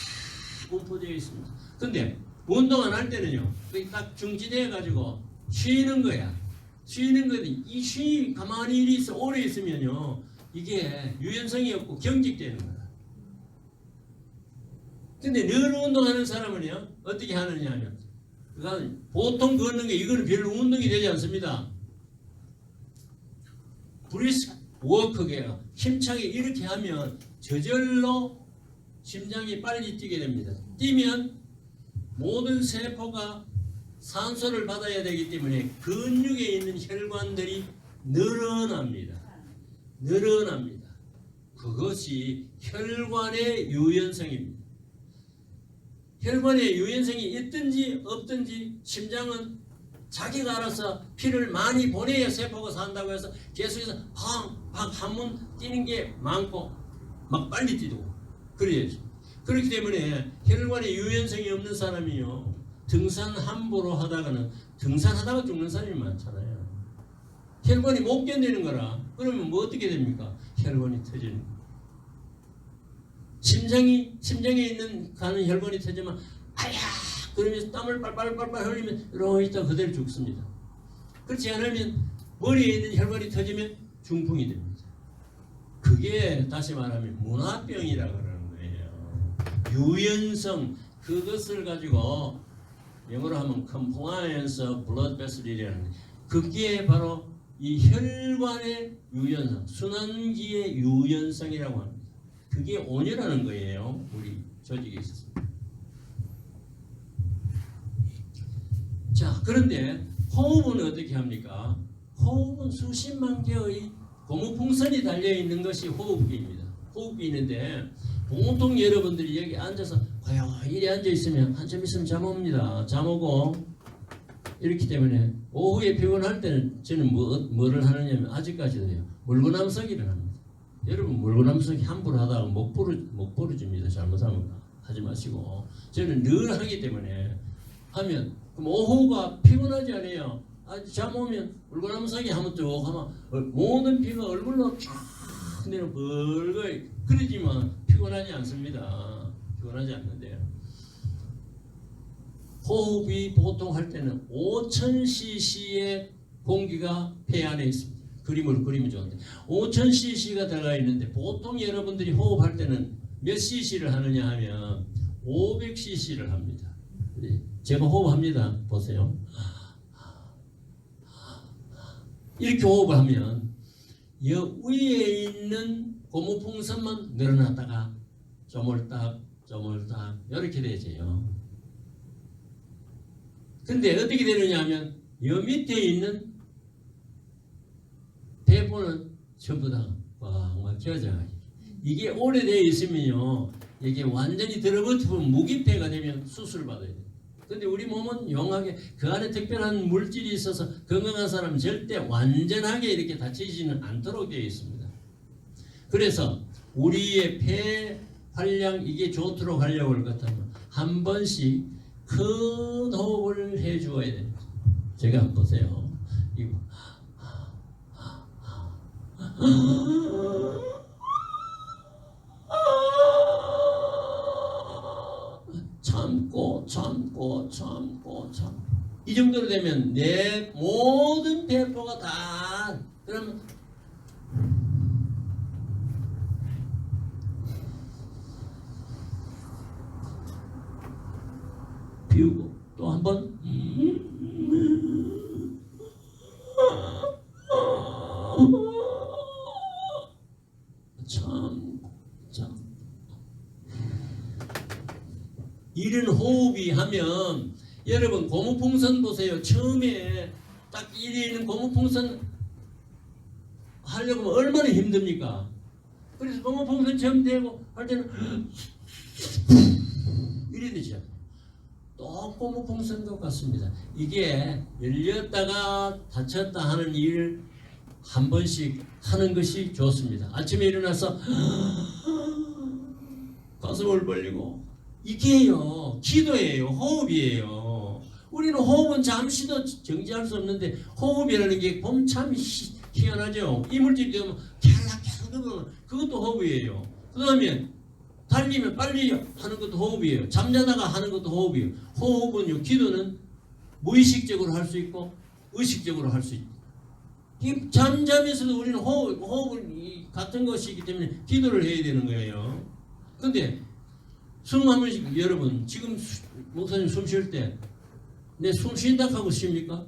[SPEAKER 1] 분포되어 있습니다. 근데 운동 안 할 때는요, 거기 딱 중지되어 가지고 쉬는 거야. 쉬는 건데 이 가만히 이리 있어 오래 있으면요, 이게 유연성이 없고 경직되는 거야. 근데 늘 운동하는 사람은요, 어떻게 하느냐 하면, 보통 걷는 게 이거는 별로 운동이 되지 않습니다. 브리스크 워크게요. 힘차게 이렇게 하면 저절로 심장이 빨리 뛰게 됩니다. 뛰면 모든 세포가 산소를 받아야 되기 때문에 근육에 있는 혈관들이 늘어납니다. 늘어납니다. 그것이 혈관의 유연성입니다. 혈관의 유연성이 있든지 없든지 심장은 자기가 알아서 피를 많이 보내야 세포가 산다고 해서 계속해서 팡팡 한번 뛰는 게 많고 막 빨리 뛰고 그래야지. 그렇기 때문에 혈관에 유연성이 없는 사람이요, 등산 함부로 하다가는 등산하다가 죽는 사람이 많잖아요. 혈관이 못 견디는 거라. 그러면 뭐 어떻게 됩니까? 혈관이 터지는 거예요. 심장에 있는 가는 혈관이 터지면 아야 그러면서 땀을 빨빨 흘리면 이러고 있다가 그대로 죽습니다. 그렇지 않으면 머리에 있는 혈관이 터지면 중풍이 됩니다. 그게 다시 말하면 문화병이라고 그러는 거예요. 유연성, 그것을 가지고 영어로 하면 compliance of blood vessel이라는, 그게 바로 이 혈관의 유연성, 순환기의 유연성이라고 합니다. 그게 온유라는 거예요. 우리 조직에 있었습니다. 자, 그런데 호흡은 어떻게 합니까? 호흡은 수십만 개의 고무풍선이 달려있는 것이 호흡기입니다. 호흡기인데 보통 여러분들이 여기 앉아서 과연 이리 앉아있으면 한참 있으면 잠 옵니다. 잠 오고 이렇기 때문에 오후에 피곤할 때는 저는 뭐를 하느냐면 아직까지도요, 물구나무서기를 합니다. 여러분 물구나무서기 함부로 하다가 목 부러집니다. 잘못하면 하지 마시고, 저는 늘 하기 때문에 하면, 그럼 오후가 피곤하지 않아요? 잠 오면 물구나무서기 하면 쭉 하면 모든 피가 얼굴로 쫙 내려 벌거이 그러지만 피곤하지 않습니다. 피곤하지 않는데요. 호흡이 보통 할 때는 5000cc의 공기가 폐 안에 있습니다. 그림으로 그리면 좋은데 5000cc가 들어가 있는데 보통 여러분들이 호흡할 때는 몇 cc를 하느냐 하면 500cc를 합니다. 제가 호흡합니다. 보세요. 이렇게 호흡을 하면 여 위에 있는 고무풍선만 늘어났다가 쪼물딱 이렇게 되죠. 근데 어떻게 되느냐 하면 여 밑에 있는 대포는 전부 다 꽉 막혀져. 이게 오래되어 있으면요, 이게 완전히 들어붙으면 무기폐가 되면 수술을 받아야 돼요. 근데 우리 몸은 용하게 그 안에 특별한 물질이 있어서 건강한 사람은 절대 완전하게 이렇게 다치지는 않도록 되어 있습니다. 그래서 우리의 폐 활량 이게 좋도록 하려고 할 것 같으면 한 번씩 큰 호흡을 해 주어야 됩니다. 제가 한번 보세요. 이거 참고 이 정도로 되면 내 모든 배포가 다, 그러면 비우고 또 한 번 참 이런 호흡이 하면 여러분 고무풍선 보세요. 처음에 딱 이리는 고무풍선 하려고 하면 얼마나 힘듭니까? 그래서 고무풍선 처음 대고 할 때는 이래 되죠. 또 고무풍선도 같습니다. 이게 열렸다가 닫혔다 하는 일을 한 번씩 하는 것이 좋습니다. 아침에 일어나서 가슴을 벌리고 이게요 기도예요. 호흡이에요. 우리는 호흡은 잠시도 정지할 수 없는데 호흡이라는 게 보면 참 희한하죠. 이물질 되면 캬락캬락 그것도 호흡이에요. 그 다음에 달리면 빨리 하는 것도 호흡이에요. 잠자다가 하는 것도 호흡이에요. 호흡은요, 기도는 무의식적으로 할 수 있고 의식적으로 할 수 있고 이 잠자면서도 우리는 호흡은 같은 것이기 때문에 기도를 해야 되는 거예요. 근데 숨 한 번씩 여러분 지금 목사님 숨 쉴 때 내 숨 쉰다 하고 쉽니까?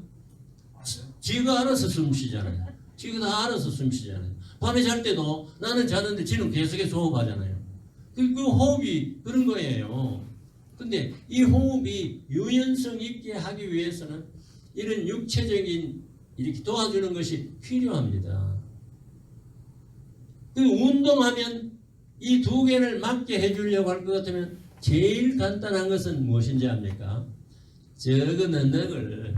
[SPEAKER 1] 지가 알아서 숨 쉬잖아요. 지가 다 알아서 숨 쉬잖아요. 밤에 잘 때도 나는 자는데 지는 계속해서 호흡하잖아요. 그 호흡이 그런 거예요. 근데 이 호흡이 유연성 있게 하기 위해서는 이런 육체적인 이렇게 도와주는 것이 필요합니다. 그 운동하면 이 두 개를 맞게 해주려고 할 것 같으면 제일 간단한 것은 무엇인지 압니까? 저거는 넉을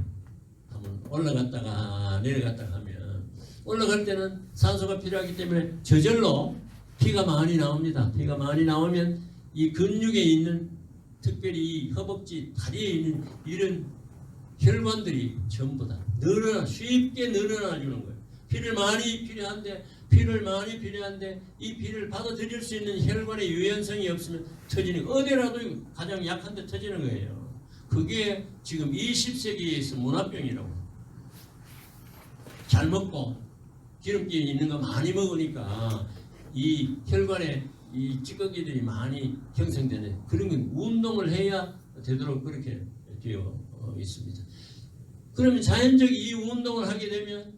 [SPEAKER 1] 한번 올라갔다가 내려갔다가 하면 올라갈 때는 산소가 필요하기 때문에 저절로 피가 많이 나옵니다. 피가 많이 나오면 이 근육에 있는 특별히 허벅지, 다리에 있는 이런 혈관들이 전부 다 쉽게 늘어나 주는 거예요. 피를 많이 필요한데 이 피를 받아들일 수 있는 혈관의 유연성이 없으면 터지는 거. 어디라도 가장 약한 데 터지는 거예요. 그게 지금 20세기에서 문화병이라고. 잘 먹고 기름기 있는 거 많이 먹으니까 이 혈관에 이 찌꺼기들이 많이 형성되는 그런 건 운동을 해야 되도록 그렇게 되어 있습니다. 그러면 자연적 이 운동을 하게 되면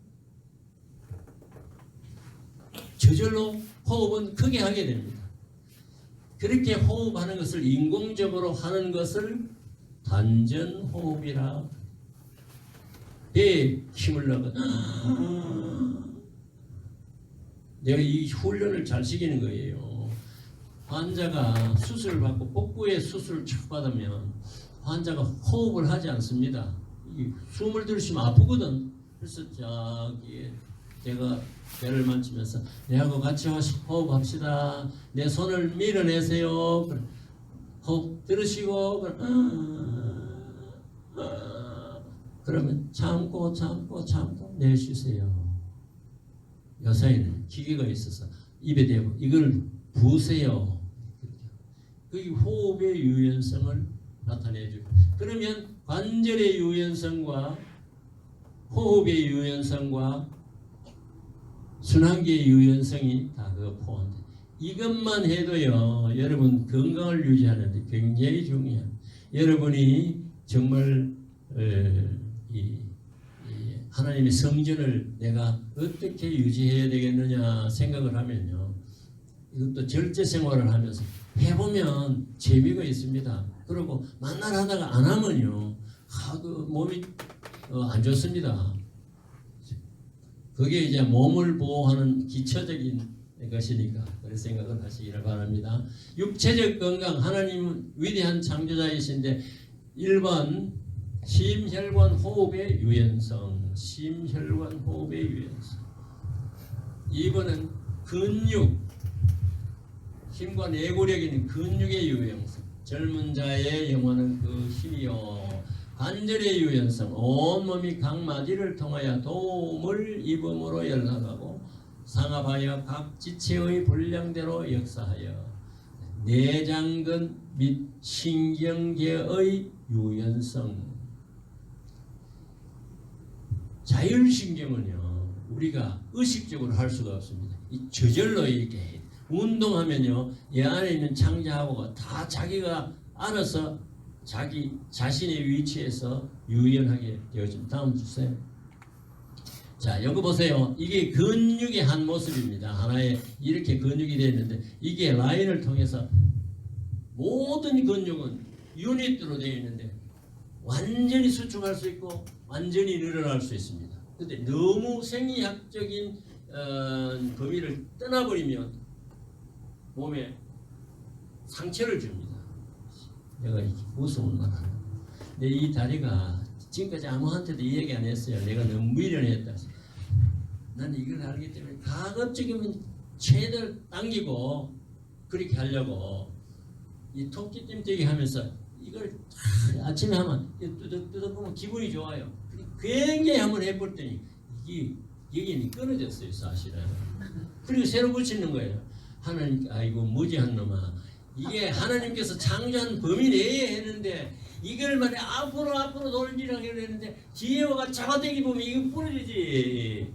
[SPEAKER 1] 저절로 호흡은 크게 하게 됩니다. 그렇게 호흡하는 것을 인공적으로 하는 것을 단전호흡이라 배에 힘을 넣어 내가 이 훈련을 잘 시키는 거예요. 환자가 수술을 받고 복부에 수술을 척 받으면 환자가 호흡을 하지 않습니다. 숨을 들이쉬면 아프거든. 그래서 저기 제가 배를 만지면서 내하고 같이 호흡합시다. 내 손을 밀어내세요. 호흡 들으시고 그러면 참고 내쉬세요. 요새는 기계가 있어서 입에 대고 이걸 부으세요. 그게 호흡의 유연성을 나타내죠. 그러면 관절의 유연성과 호흡의 유연성과 순환기의 유연성이 다 그거 포함돼. 이것만 해도요, 여러분 건강을 유지하는데 굉장히 중요한. 여러분이 정말 하나님의 성전을 내가 어떻게 유지해야 되겠느냐 생각을 하면요, 이것도 절제 생활을 하면서 해보면 재미가 있습니다. 그리고 만날 하다가 안 하면요, 그 몸이 안 좋습니다. 그게 이제 몸을 보호하는 기초적인 것이니까 그런 생각을 하시기를 바랍니다. 육체적 건강, 하나님은 위대한 창조자이신데 1번 심혈관 호흡의 유연성, 심혈관 호흡의 유연성. 2번은 근육, 힘과 내구력 있는 근육의 유연성. 젊은 자의 영혼은 그 힘이요. 관절의 유연성, 온몸이 각 마디를 통하여 도움을 입음으로 연락하고 상합하여 각 지체의 분량대로 역사하여 내장근 및 신경계의 유연성. 자율신경은요, 우리가 의식적으로 할 수가 없습니다. 저절로 이렇게 운동하면요, 이 안에 있는 창자하고가 다 자기가 알아서 자기 자신의 위치에서 유연하게 되어집니다. 다음 주세요. 자, 여기 보세요. 이게 근육의 한 모습입니다. 하나의 이렇게 근육이 되어 있는데 이게 라인을 통해서 모든 근육은 유닛으로 되어 있는데 완전히 수축할 수 있고 완전히 늘어날 수 있습니다. 근데 너무 생리학적인 범위를 떠나버리면 몸에 상처를 줍니다. 내가 웃음을 말하는. 내 이 다리가 지금까지 아무한테도 이 얘기 안 했어요. 내가 너무 미련했다. 나는 이걸 알기 때문에 가급적이면 최대를 당기고 그렇게 하려고 이 토끼 띠뛰기 하면서 이걸 아침에 하면 뜨덕뜨덕 보면 기분이 좋아요. 굉장히 한번 해볼 더니 이게 여기는 끊어졌어요 사실은. 그리고 새로 붙이는 거예요. 하나님, 아이고 무지한 놈아, 이게 하나님께서 창조한 범위 내에 했는데 이걸 말해 앞으로 돌리라고 했는데 뒤에가 잡아대기 보면 이거 부러지지.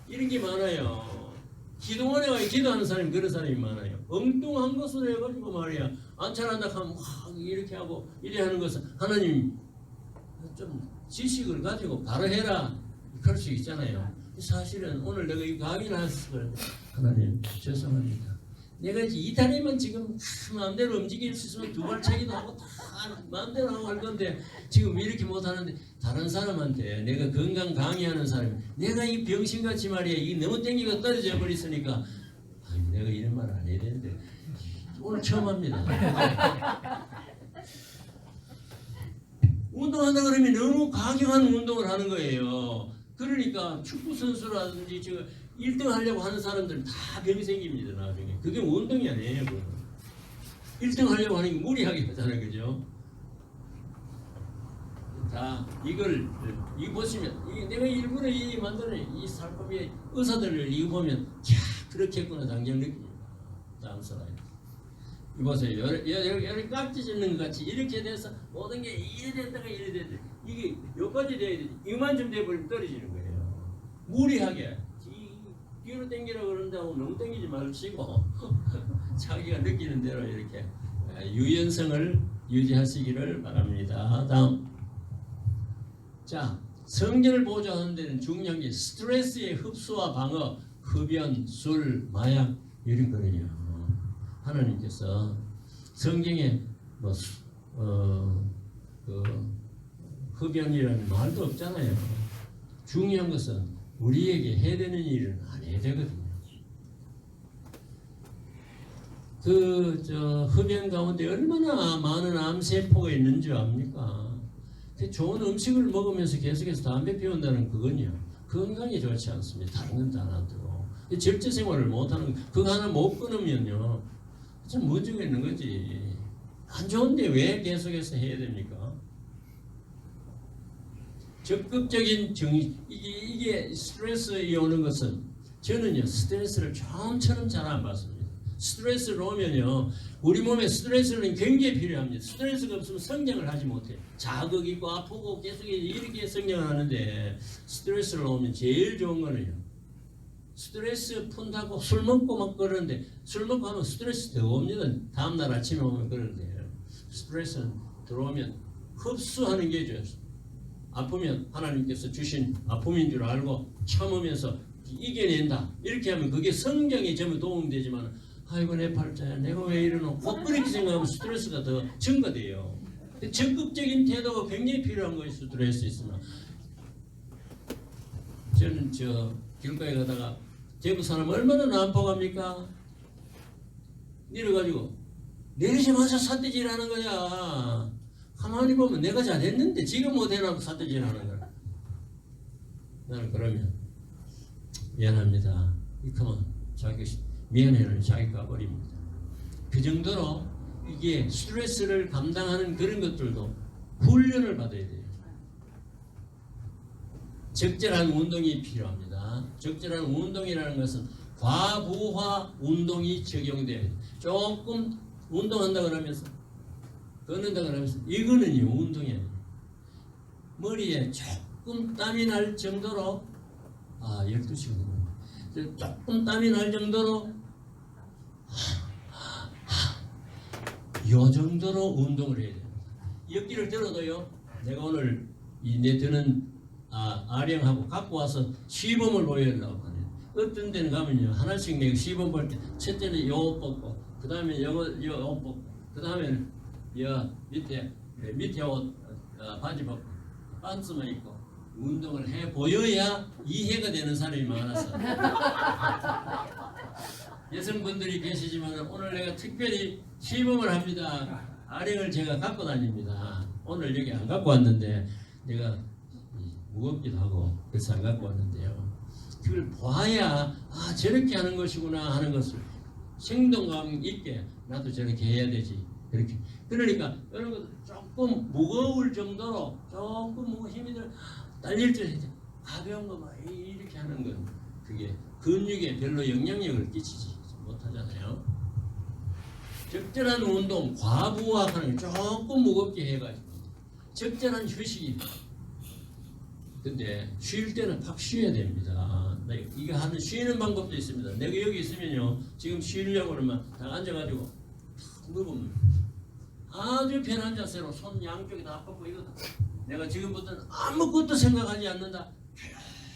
[SPEAKER 1] 이런 게 많아요. 기도원에 와 기도하는 사람이 그런 사람이 많아요. 엉뚱한 것으로 해가지고 말이야 안 차란다 하면 막 이렇게 하고 이래 하는 것은 하나님 좀 지식을 가지고 바로 해라 그럴 수 있잖아요. 사실은 오늘 내가 이 강의를 했을 하나님 죄송합니다. 내가 이 다리만 지금 마음대로 움직일 수 있으면 두 발차기도 하고 다 마음대로 하고 할 건데 지금 이렇게 못하는데 다른 사람한테 내가 건강 강의하는 사람이 내가 이 병신같이 말이야 이 너무 땡기고 떨어져 버렸으니까 내가 이런 말 안 해야 되는데 오늘 처음 합니다. 운동한다 그러면 너무 과격한 운동을 하는 거예요. 그러니까 축구 선수라든지 지금 1등 하려고 하는 사람들은 다 병이 생깁니다. 나중에 그게 운동이 아니에요. 1등 하려고 하는 게 무리하게 하잖아요. 그죠? 자, 이거 보시면 이게 내가 일부러 이 만드는 이 살코기 의사들을 이거 보면 야 그렇게 했구나 당장 느낍니다. 다음 슬라이드. 이보세요. 여기 깍지 찢는 것 같이 이렇게 돼서 모든 게 이래 됐다가 이래 됐다. 이게 여기까지 돼야 되지. 이만 좀 돼버리면 떨어지는 거예요. 무리하게. 뒤로 당기라고 그런다고 너무 당기지 마시고 자기가 느끼는 대로 이렇게 유연성을 유지하시기를 바랍니다. 다음. 자, 성전을 보존하는 데는 중요한 게 스트레스의 흡수와 방어, 흡연, 술, 마약 이런 거거든요. 하나님께서 성경에 흡연이라는 말도 없잖아요. 중요한 것은 우리에게 해야 되는 일은 안 해야 되거든요. 흡연 가운데 얼마나 많은 암세포가 있는 줄 압니까? 좋은 음식을 먹으면서 계속해서 담배 피운다는 그건요. 건강에 좋지 않습니다. 다른 건 다 놔두고. 절제 생활을 못하는 그거 하나 못 끊으면요. 참 문제가 있는 거지. 안 좋은데 왜 계속해서 해야 됩니까? 적극적인 이게 스트레스에 오는 것은 저는요 스트레스를 처음처럼 잘 안 받습니다. 스트레스를 오면요 우리 몸에 스트레스는 굉장히 필요합니다. 스트레스가 없으면 성장을 하지 못해요. 자극 있고 아프고 계속 이렇게 성장을 하는데 스트레스를 오면 제일 좋은 거는요 스트레스 푼다고 술 먹고 막 그러는데 술 먹고 하면 스트레스 더 옵니다. 다음날 아침에 오면 그러는데 스트레스는 들어오면 흡수하는 게 좋아요. 아프면 하나님께서 주신 아픔인 줄 알고 참으면서 이겨낸다. 이렇게 하면 그게 성장에 전부 도움이 되지만 아이고 내 팔자야 내가 왜 이러노 꼭 그렇게 생각하면 스트레스가 더 증가돼요. 적극적인 태도가 굉장히 필요한 거예요. 스트레스 있으면. 저는 길가에 가다가 대구 사람 얼마나 난폭합니까? 내려가지고 내리자마자 삿대질 하는 거야. 가만히 보면 내가 잘했는데 지금 못해놓고 삿대질 하는 거야. 나는 그러면 미안합니다. 이러면 자기 미안해는 자기가 가버립니다. 그 정도로 이게 스트레스를 감당하는 그런 것들도 훈련을 받아야 돼요. 적절한 운동이 필요합니다. 적절한 운동이라는 것은 과부하 운동이 적용돼야 돼요. 조금 운동한다 그러면서 걷는다 그러면서 이거는요 운동이 아니에요. 머리에 조금 땀이 날 정도로 12시간 조금 땀이 날 정도로 요 정도로 운동을 해야 돼요. 엿기를 들어도요. 내가 오늘 이 내 드는 아령하고 갖고 와서 시범을 보여주려고 하네요. 어떤 데는 가면요 하나씩 내가 시범 볼 때 첫째는 요 뽑고 그 다음에 요 뽑고 그 다음에는 요 밑에 옷 바지 벗고 반스만 입고 운동을 해 보여야 이해가 되는 사람이 많았어. 여성분들이 계시지만 오늘 내가 특별히 시범을 합니다. 아령을 제가 갖고 다닙니다. 오늘 여기 안 갖고 왔는데 내가 무겁기도 하고 그래서 안 갖고 왔는데요. 그걸 봐야 저렇게 하는 것이구나 하는 것을 생동감 있게 나도 저렇게 해야 되지. 그렇게 그러니까 이런 것들 조금 무거울 정도로 조금 뭐 힘이 딸릴 때 가벼운 거만 이렇게 하는 건 그게 근육에 별로 영향력을 끼치지 못하잖아요. 적절한 운동, 과부하하는 게 조금 무겁게 해가지고 적절한 휴식이. 근데 쉴 때는 팍 쉬어야 됩니다. 이거 하는 쉬는 방법도 있습니다. 내가 여기 있으면요, 지금 쉬려고 그러면 다 앉아가지고 탁 누우면 아주 편한 자세로 손 양쪽에 다 뻗고 이거 내가 지금부터는 아무것도 생각하지 않는다.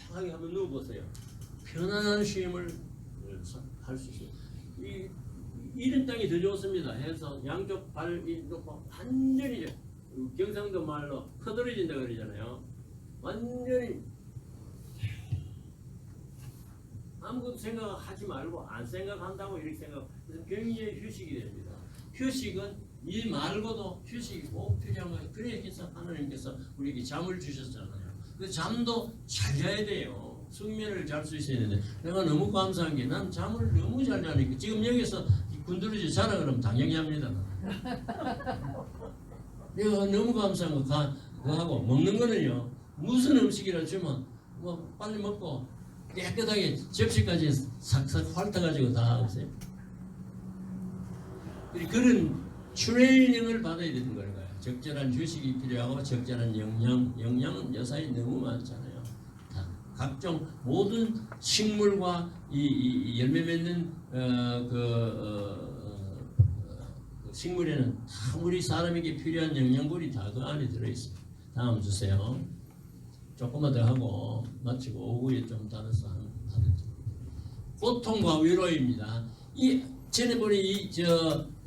[SPEAKER 1] 편하게 한번 누워보세요. 편안한 쉼을 할 수 있어요. 이런 땅이 더 좋습니다. 해서 양쪽 발 놓고 완전히 경상도 말로 퍼들어진다 그러잖아요. 완전히 아무것도 생각하지 말고 안 생각한다고 이렇게 생각. 그래서 굉장히 휴식이 됩니다. 휴식은 이 말고도 휴식이 꼭 필요한 거예요. 그래서 하나님께서 우리에게 잠을 주셨잖아요. 그 잠도 잘 자야 돼요. 숙면을 잘 수 있어야 되는데 내가 너무 감사한 게 난 잠을 너무 잘 자니까 지금 여기서 군두루지 자라 그러면 당연히 합니다. 내가 너무 감사한 거 하고 먹는 거는요. 무슨 음식이라 주면 뭐 빨리 먹고 깨끗하게 접시까지 싹싹 핥아가지고 다 없어요. 그런 트레이닝을 받아야 되는 거예요. 적절한 휴식이 필요하고 적절한 영양은 요사이 너무 많잖아요. 각종 모든 식물과 이 열매 맺는 식물에는 다 우리 사람에게 필요한 영양분이 다 그 안에 들어있습니다. 다음 주세요. 조금만 더 하고 마치고 오후에 좀 따라서 하든지. 고통과 위로입니다. 이 전에 보니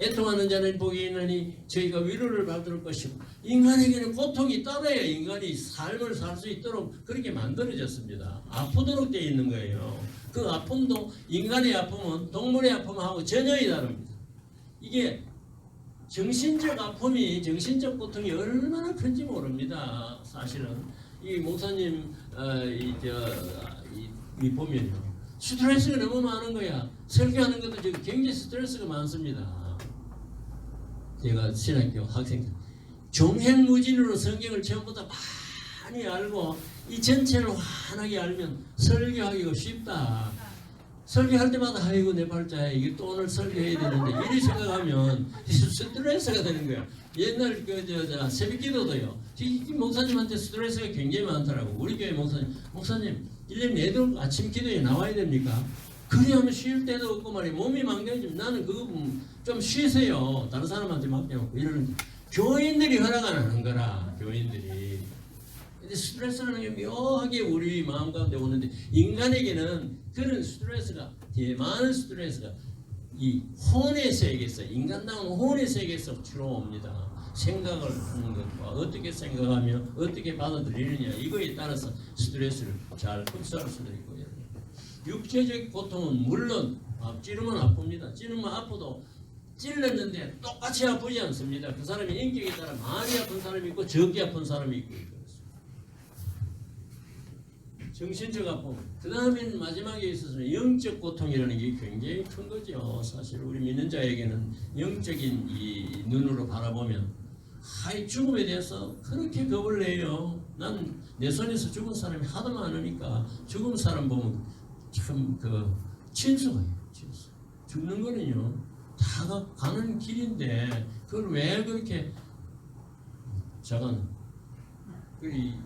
[SPEAKER 1] 애통하는 자는 복이 있느니 저희가 위로를 받을 것이고 인간에게는 고통이 따라야 인간이 삶을 살 수 있도록 그렇게 만들어졌습니다. 아프도록 되어 있는 거예요. 그 아픔도 인간의 아픔은 동물의 아픔하고 전혀 다릅니다. 이게 정신적 아픔이 정신적 고통이 얼마나 큰지 모릅니다. 사실은 이 목사님 이 보면요. 스트레스가 너무 많은 거야. 설교하는 것도 지금 굉장히 스트레스가 많습니다. 제가 신학교 학생 종횡무진으로 성경을 처음부터 많이 알고 이 전체를 환하게 알면 설교하기가 쉽다. 설교할 때마다 아이고 내 발자야 이게 또 오늘 설교해야 되는데 이렇게 생각하면 스트레스가 되는 거야. 옛날 새벽기도도요. 이 목사님한테 스트레스가 굉장히 많더라고. 우리 교회 목사님 1년 내도록 아침 기도에 나와야 됩니까? 그래 하면 쉴 때도 없고 말이야. 몸이 망가지면 나는 그거 좀 쉬세요. 다른 사람한테 맡겨놓고 이러는 교인들이 허락 안 하는 거라. 교인들이. 근데 스트레스라는 게 묘하게 우리 마음 가운데 오는데 인간에게는 그런 스트레스가 많은 스트레스가 이 혼의 세계에서 인간다운 혼의 세계에서 주로 옵니다. 생각을 하는 것과 어떻게 생각하며 어떻게 받아들이느냐 이거에 따라서 스트레스를 잘 흡수할 수도 있고 육체적 고통은 물론 찌르면 아픕니다. 찌르면 아파도 찔렀는데 똑같이 아프지 않습니다. 그 사람의 인격에 따라 많이 아픈 사람이 있고 적게 아픈 사람이 있고 정신적 아픔. 그 다음에 마지막에 있어서는 영적 고통이라는 게 굉장히 큰 거죠. 사실 우리 믿는 자에게는 영적인 이 눈으로 바라보면 하이 죽음에 대해서 그렇게 겁을 내요. 난 내 손에서 죽은 사람이 하도 많으니까 죽은 사람 보면 참 친숙해요. 친숙. 죽는 거는요 다 가는 길인데 그걸 왜 그렇게 작은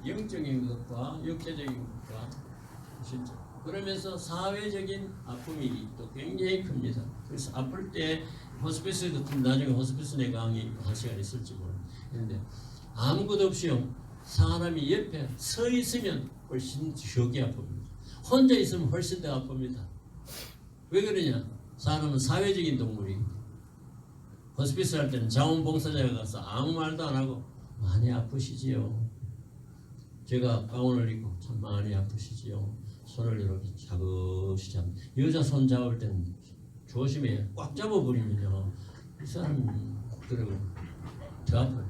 [SPEAKER 1] 영적인 것과 육체적인 것과 진짜 그러면서 사회적인 아픔이 또 굉장히 큽니다. 그래서 아플 때 호스피스 같은 나중에 호스피스 내 강의 한 시간 있을지 모릅니다. 그런데 아무것도 없이요. 사람이 옆에 서 있으면 훨씬 적게 아픕니다. 혼자 있으면 훨씬 더 아픕니다. 왜 그러냐? 사람은 사회적인 동물이기 때문에. 호스피스 할 때는 자원봉사자가 가서 아무 말도 안 하고 많이 아프시지요. 제가 가운을 입고 참 많이 아프시지요. 손을 이렇게 자긋이 잡. 여자 손 잡을 때는 조심해. 꽉 잡아버리면요. 이 사람이 그러고 더 아파요.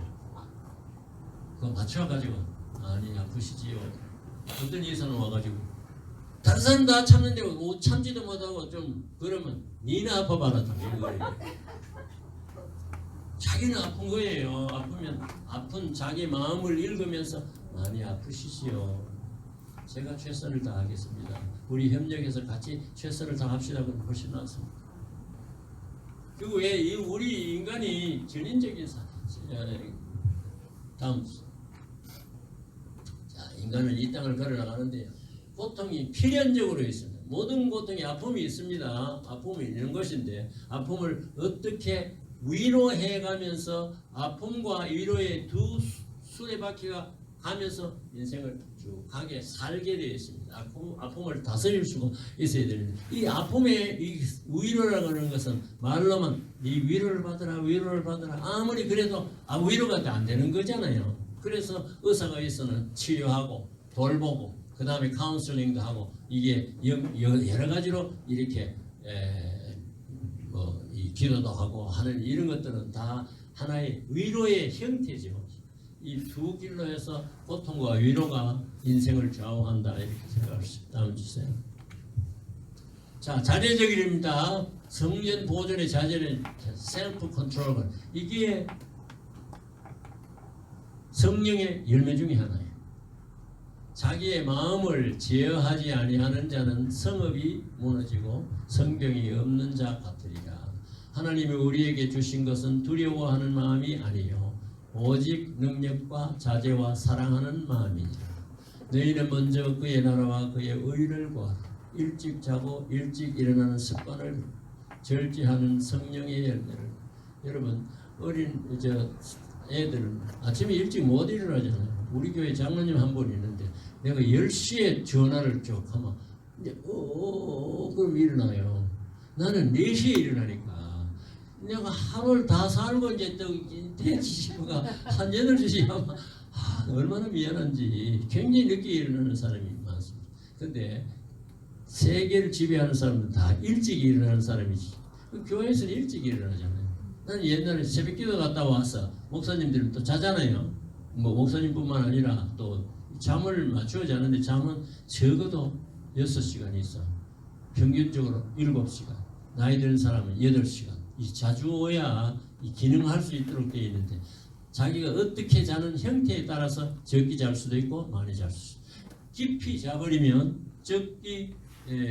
[SPEAKER 1] 그거 맞춰가지고 많이 아프시지요. 어떤 의사는 와가지고 다른 사람 다 참는데 뭐 참지도 못하고 좀 그러면 니는 아파봐라. 자기는 아픈 거예요. 아프면 아픈 자기 마음을 읽으면서 많이 아프시지요. 제가 최선을 다하겠습니다. 우리 협력해서 같이 최선을 다합시다. 그럼 훨씬 낫습니다. 그리고 왜 우리 인간이 전인적인 다음 자, 인간은 이 땅을 걸어나가는데요. 고통이 필연적으로 있습니다. 모든 고통이 아픔이 있습니다. 아픔이 있는 것인데 아픔을 어떻게 위로해가면서 아픔과 위로의 두 수레바퀴가 가면서 인생을 쭉 가게 살게 되어 있습니다. 아픔을 다스릴 수가 있어야 됩니다. 이 아픔의 이 위로라고 하는 것은 말로만 이 위로를 받으라 위로를 받으라 아무리 그래도 위로가 안 되는 거잖아요. 그래서 의사가 있어는 치료하고 돌보고 그 다음에 카운슬링도 하고 이게 여러 가지로 이렇게 이 기도도 하고 하는 이런 것들은 다 하나의 위로의 형태죠. 이 두 길로 해서 고통과 위로가 인생을 좌우한다 이렇게 생각할 수 있다. 다음 주세요. 자, 자제적 일입니다. 성전 보존의 자제는 셀프 컨트롤. 이게 성령의 열매 중에 하나예요. 자기의 마음을 제어하지 아니하는 자는 성읍이 무너지고 성경이 없는 자 같으리라. 하나님이 우리에게 주신 것은 두려워하는 마음이 아니요 오직 능력과 자제와 사랑하는 마음이니라. 너희는 먼저 그의 나라와 그의 의를 구하라. 일찍 자고 일찍 일어나는 습관을 절제하는 성령의 열매를. 여러분 어린 애들은 아침에 일찍 못 일어나잖아요. 우리 교회 장로님 한 분 있는데 내가 10시에 전화를 쭉 하면 그럼 일어나요. 나는 4시에 일어나니까 내가 하루를 다 살고 이제 또 대치시고가 한 8시 하면 얼마나 미안한지 굉장히 늦게 일어나는 사람이 많습니다. 근데 세계를 지배하는 사람은 다 일찍 일어나는 사람이지. 교회에서는 일찍 일어나잖아요. 나는 옛날에 새벽기도 갔다 와서 목사님들은 또 자잖아요. 뭐 목사님뿐만 아니라 또 잠을 맞춰야 자는데 잠은 적어도 6시간이 있어. 평균적으로 7시간. 나이 드는 사람은 8시간. 이 자주어야 이 기능할 수 있도록 되어 있는데 자기가 어떻게 자는 형태에 따라서 적게 잘 수도 있고 많이 잘 수도 있고 깊이 자버리면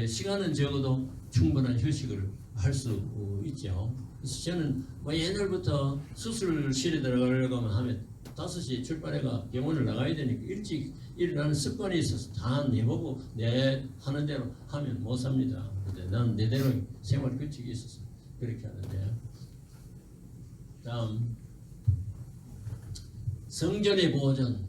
[SPEAKER 1] 시간은 적어도 충분한 휴식을 할 수 있죠. 그래서 저는 옛날부터 수술실에 들어가려고 하면 5시에 출발해가 병원을 나가야 되니까 일찍 일어나는 습관이 있어서 다 내보고 내 하는 대로 하면 못 삽니다. 근데 난 내대로 생활 규칙이 있어서 그렇게 하는데요. 다음 성전의 보존.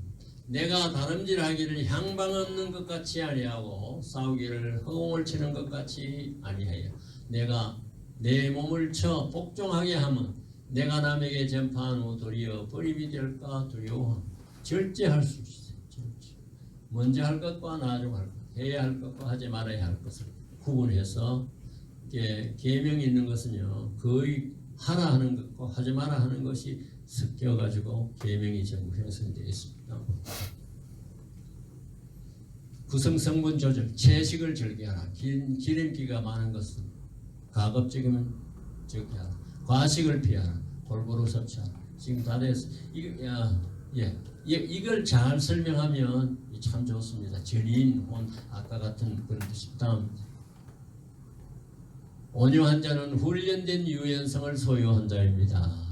[SPEAKER 1] 내가 다름질하기를 향방 없는 것 같이 아니하고 싸우기를 허공을 치는 것 같이 아니하여 내가 내 몸을 쳐 복종하게 하면 내가 남에게 전파한 후 도리어 버림이 될까 두려워. 절제할 수 있어요. 절제. 먼저 할 것과 나중 할 것, 해야 할 것과 하지 말아야 할 것을 구분해서 계명이 있는 것은요 거의 하라 하는 것과 하지 마라 하는 것이 섞여가지고 계명이 전부 형성되어 있습니다. 구성 성분 조절, 채식을 즐겨하라. 기름기가 많은 것은 가급적이면 적게하라. 과식을 피하라. 골고루 섭취하라. 지금 다 됐어. 이걸 잘 설명하면 참 좋습니다. 전인, 혼, 아까 같은 그런 뜻이. 다음 온유한 자는 훈련된 유연성을 소유한 자입니다.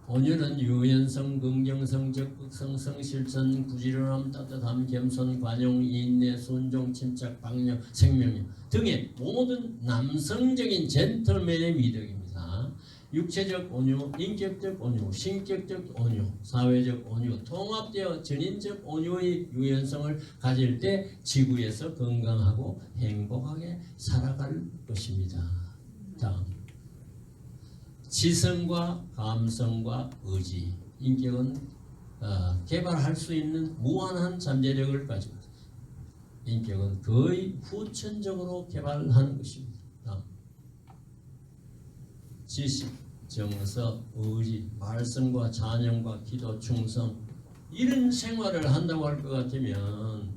[SPEAKER 1] 온유는 유연성, 긍정성, 적극성, 성실성, 부지런함, 따뜻함, 겸손, 관용, 인내, 순종, 침착, 방력, 생명력 등의 모든 남성적인 젠틀맨의 미덕입니다. 육체적 온유, 인격적 온유, 신격적 온유, 사회적 온유, 통합되어 전인적 온유의 유연성을 가질 때 지구에서 건강하고 행복하게 살아갈 것입니다. 다음, 지성과 감성과 의지, 인격은 개발할 수 있는 무한한 잠재력을 가지고 있습니다. 인격은 거의 후천적으로 개발하는 것입니다. 다음, 지식, 정서, 의지, 말씀과 찬양과 기도, 충성 이런 생활을 한다고 할 것 같으면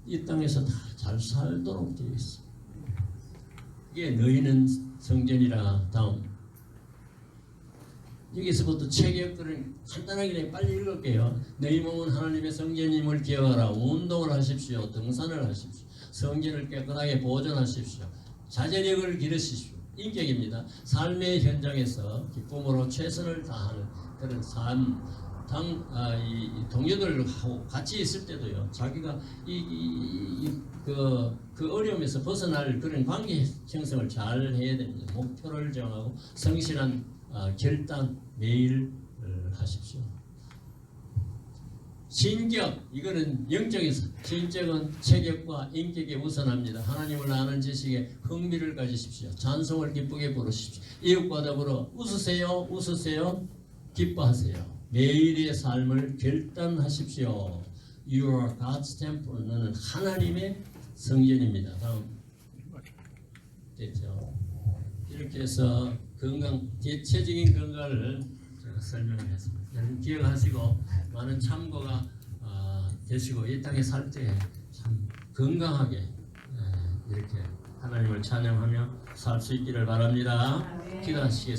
[SPEAKER 1] 이 땅에서 다 잘 살도록 되어 있어. 이게 너희는 성전이라. 다음, 여기서부터 체격들은 간단하게 그냥 빨리 읽을게요. 너희 몸은 하나님의 성전임을 기억하라. 운동을 하십시오. 등산을 하십시오. 성전을 깨끗하게 보존하십시오. 자제력을 기르십시오. 인격입니다. 삶의 현장에서 기쁨으로 최선을 다하는 그런 삶. 이 동료들하고 같이 있을 때도요. 자기가 그 어려움에서 벗어날 그런 관계 형성을 잘 해야 됩니다. 목표를 정하고 성실한 결단 매일 하십시오. 신격, 이거는 영적에서 신격은 체격과 인격에 우선합니다. 하나님을 아는 지식에 흥미를 가지십시오. 찬송을 기쁘게 부르십시오. 이웃과 더불어 웃으세요. 웃으세요. 기뻐하세요. 매일의 삶을 결단하십시오. You are God's temple. 너는 하나님의 성전입니다. 다음, 됐죠? 이렇게 해서 건강, 대체적인 건강을 제가 설명을 했습니다. 여러분 기억하시고 많은 참고가 되시고 이 땅에 살 때 참 건강하게 이렇게 하나님을 찬양하며 살 수 있기를 바랍니다. 기도하시겠습니다.